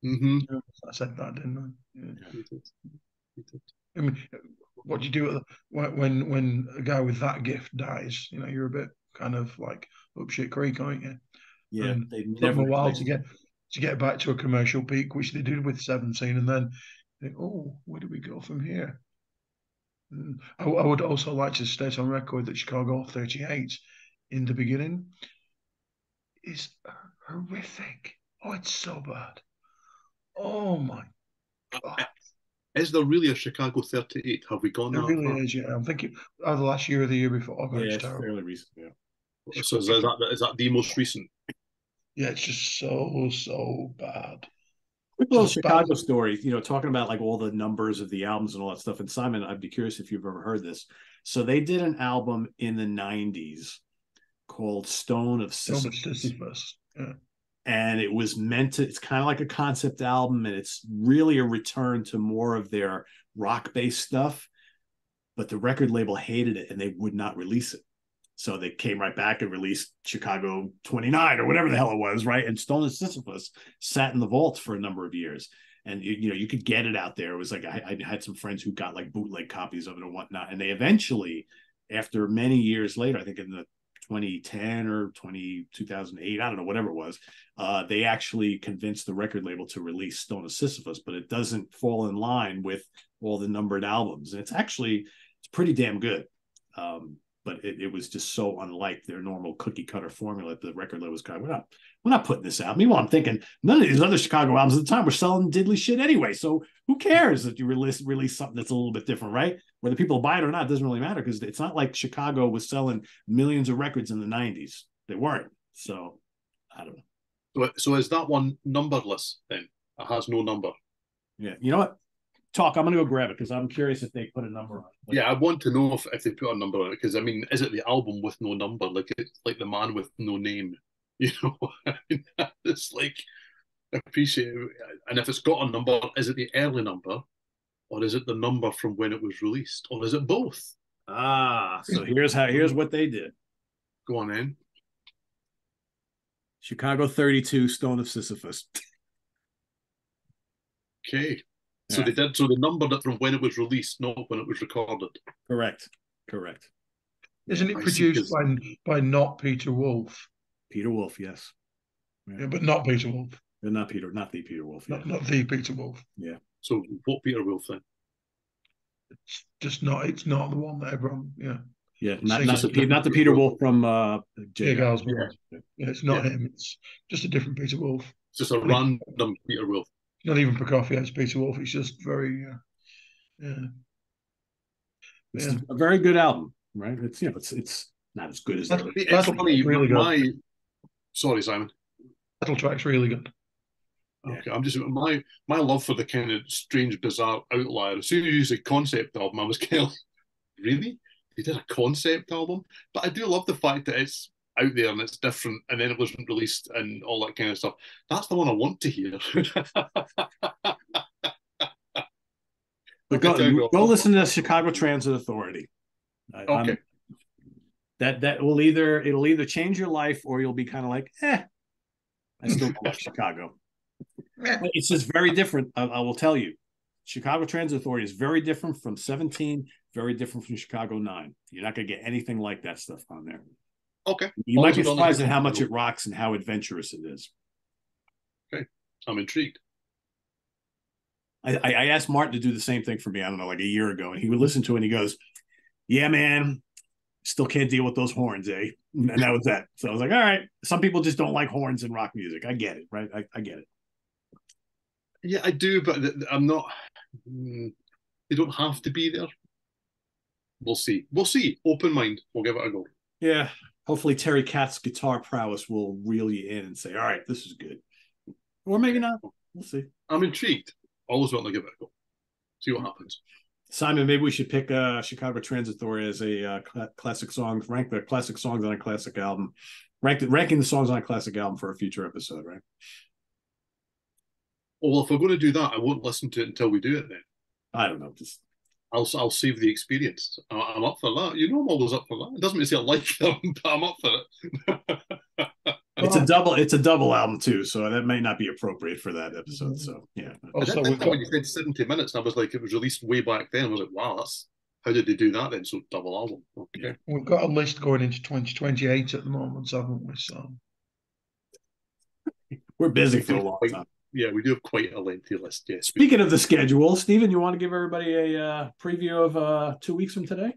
B: Mm-hmm.
C: I said that, didn't I? Yeah.
B: You did.
C: I mean, what do you do when a guy with that gift dies? You're a bit kind of like up shit creek, aren't you?
A: Yeah,
C: and they took them a while to get back to a commercial peak, which they did with 17, and then where do we go from here? I would also like to state on record that Chicago 38 in the beginning is horrific. Oh, it's so bad. Oh my God.
B: Is there really a Chicago 38? Have we gone
C: There
B: that
C: really
B: far?
C: is, yeah. I'm thinking either last year or the year before. Oh, God,
A: Yeah,
C: it's terrible.
A: fairly recent, yeah.
B: So is that the most recent?
C: Yeah, it's just so bad.
A: Quick little Chicago story, talking about like all the numbers of the albums and all that stuff. And Simon, I'd be curious if you've ever heard this. So they did an album in the 90s called Stone of Sisyphus.
C: Yeah.
A: And it was it's kind of like a concept album, and it's really a return to more of their rock-based stuff. But the record label hated it, and they would not release it. So they came right back and released Chicago 29 or whatever the hell it was, right? And Stone of Sisyphus sat in the vaults for a number of years. And, you could get it out there. It was like I had some friends who got like bootleg copies of it and whatnot. And they eventually, after many years later, I think in the 2010 or 2008, I don't know, whatever it was, they actually convinced the record label to release Stone of Sisyphus, but it doesn't fall in line with all the numbered albums. And it's pretty damn good. But it was just so unlike their normal cookie cutter formula that the record label was kind of, we're not putting this out. Meanwhile, I'm thinking none of these other Chicago albums at the time were selling diddly shit anyway. So who cares that you release something that's a little bit different, right? Whether people buy it or not, it doesn't really matter, because it's not like Chicago was selling millions of records in the 90s. They weren't. So I don't know.
B: So is that one numberless then? It has no number.
A: Yeah. You know what? Talk. I'm going to go grab it because I'm curious if they put a number on it.
B: Yeah, I want to know if they put a number on it, because I mean, is it the album with no number, like it's like the man with no name? You know, I mean, it's like, appreciate it. And if it's got a number, is it the early number, or is it the number from when it was released, or is it both?
A: So here's what they did.
B: Go on in.
A: Chicago 32, Stone of Sisyphus.
B: Okay. So they did. So they numbered it from when it was released, not when it was recorded.
A: Correct.
C: Isn't it produced by not Peter Wolf?
A: Peter Wolf, yes.
C: Yeah, but not Peter Wolf.
A: Not the Peter Wolf. Yeah.
C: Not the Peter Wolf.
A: Yeah.
B: So what Peter Wolf then?
C: It's just not. It's not the one that everyone. Yeah.
A: Yeah. Not the Peter Wolf from J.
C: Giles. Yeah, it's not him. It's just a different Peter Wolf.
B: It's just a random Peter Wolf.
C: Not even Prokofiev, it's Peter Wolf. It's just very,
A: It's a very good album, right? It's it's not as good as
B: it's funny.
C: Really good.
B: Sorry, Simon.
C: Title track's really good.
B: Okay, I'm just my love for the kind of strange, bizarre outlier. As soon as you say concept album, I was kind of really, they did a concept album, but I do love the fact that it's out there and it's different, and then it wasn't released and all that kind of stuff. That's the one I want to hear.
A: But go listen to Chicago Transit Authority.
B: Okay.
A: That will it'll either change your life, or you'll be kind of like, I still don't like Chicago. It's just very different. I will tell you, Chicago Transit Authority is very different from 17, very different from Chicago 9. You're not going to get anything like that stuff on there.
B: Okay.
A: You might be surprised at how much it rocks and how adventurous it is.
B: Okay. I'm intrigued.
A: I asked Martin to do the same thing for me, I don't know, like a year ago, and he would listen to it and he goes, yeah, man, still can't deal with those horns, eh? And that was that. So I was like, all right, some people just don't like horns in rock music. I get it, right? I get it.
B: Yeah, I do, but I'm not, they don't have to be there. We'll see. Open mind. We'll give it a go.
A: Yeah. Hopefully Terry Katz's guitar prowess will reel you in and say, all right, this is good. Or maybe not. We'll see.
B: I'm intrigued. Always want to give it a go. See what happens.
A: Simon, maybe we should pick Chicago Transit Authority as a classic song, rank the classic songs on a classic album, ranking the songs on a classic album for a future episode, right?
B: Well, if we're going to do that, I won't listen to it until we do it then.
A: I don't know. Just
B: I'll save the experience. I'm up for that. You know, I'm always up for that. It doesn't mean to say I like them, but I'm up for it.
A: It's a double album too, so that may not be appropriate for that episode. So yeah.
B: Also, when you said 70 minutes, I was like, it was released way back then. I was like, wow, how did they do that then? So double album. Okay.
C: We've got a list going into 2028 at the moment, haven't we? So
A: we're busy for a long time.
B: Yeah, we do have quite a lengthy list. Yes.
A: Speaking of the schedule, Steven, you want to give everybody a preview of 2 weeks from today?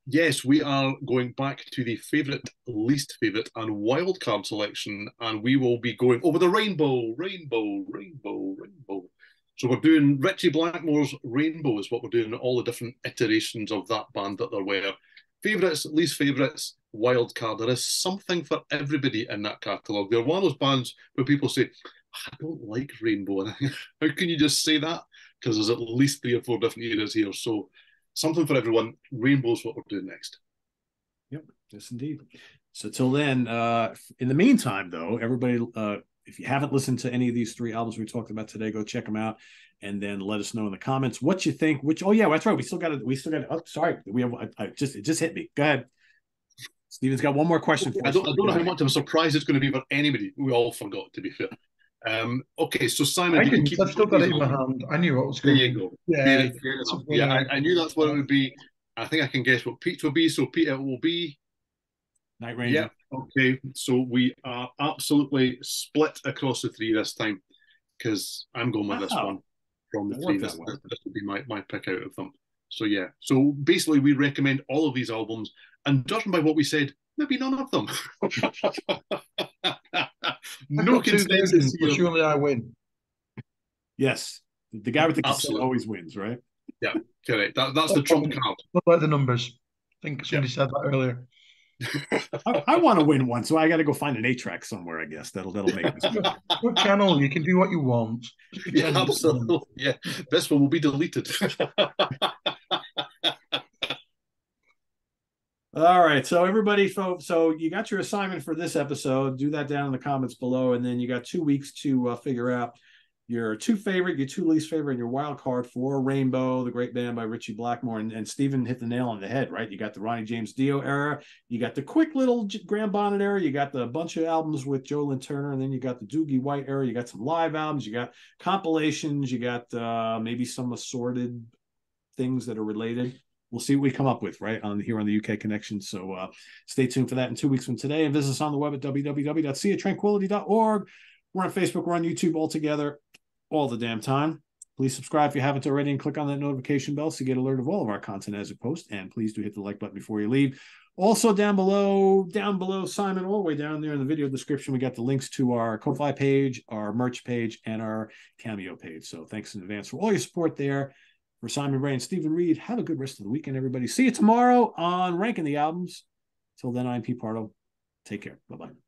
B: Yes, we are going back to the favourite, least favourite, and wildcard selection, and we will be going over the rainbow. So we're doing Richie Blackmore's Rainbow is what we're doing, all the different iterations of that band that there were. Favourites, least favourites, wildcard. There is something for everybody in that catalogue. They're one of those bands where people say, I don't like Rainbow. And how can you just say that? Because there's at least 3 or 4 different eras here. So something for everyone. Rainbow's what we're doing next.
A: Yep, yes, indeed. So till then, in the meantime, though, everybody, if you haven't listened to any of these 3 albums we talked about today, go check them out, and then let us know in the comments what you think. Oh yeah, that's right. We still got it. Oh, sorry, we have. It just hit me. Go ahead. Steven's got one more question for us.
B: I don't know how much of a surprise it's going to be for anybody. We all forgot, to be fair. Okay, so Simon,
C: I've still got it in my hand. I knew what was going.
B: There you go. Yeah, I knew that's what it would be. I think I can guess what Pete's will be. So Pete, it will be
A: Night Ranger.
B: Yeah. Okay. So we are absolutely split across the three this time because I'm going with this one from the
A: That
B: three.
A: worked out
B: This,
A: well.
B: this will be my pick out of them. So yeah. So basically, we recommend all of these albums, and judging by what we said, maybe none of them.
C: I've
B: No
C: got two
B: consensus
C: versions, but
B: here.
C: surely I win.
A: Yes. The guy with the cassette
B: Absolutely.
A: always wins, right?
B: Yeah, correct. That's the trump card.
C: What about the numbers? I think somebody said that earlier.
A: I want to win one, so I got to go find an 8-track somewhere. I guess that'll make this.
C: Your channel, you can do what you want. Just
B: Yeah,
C: pretend you
B: absolutely. Yeah, this one will be deleted.
A: All right, so everybody, folks, so you got your assignment for this episode. Do that down in the comments below, and then you got 2 weeks to figure out your 2 favorite, your 2 least favorite, and your wild card for Rainbow, the great band by Richie Blackmore. And Steven hit the nail on the head, right? You got the Ronnie James Dio era, you got the quick little Graham Bonnet era, you got the bunch of albums with Joe Lynn Turner, and then you got the Doogie White era, you got some live albums, you got compilations, you got maybe some assorted things that are related. We'll see what we come up with, right, here on the UK Connection. So stay tuned for that in 2 weeks from today. And visit us on the web at www.seatranquility.org. We're on Facebook. We're on YouTube all together all the damn time. Please subscribe if you haven't already and click on that notification bell so you get alert of all of our content as we post. And please do hit the like button before you leave. Also down below, Simon, all the way down there in the video description, we got the links to our Ko-Fi page, our merch page, and our Cameo page. So thanks in advance for all your support there. For Simon, Bray, and Steven Reid, have a good rest of the weekend, everybody. See you tomorrow on Ranking the Albums. Till then, I'm Pete Pardo. Take care. Bye-bye.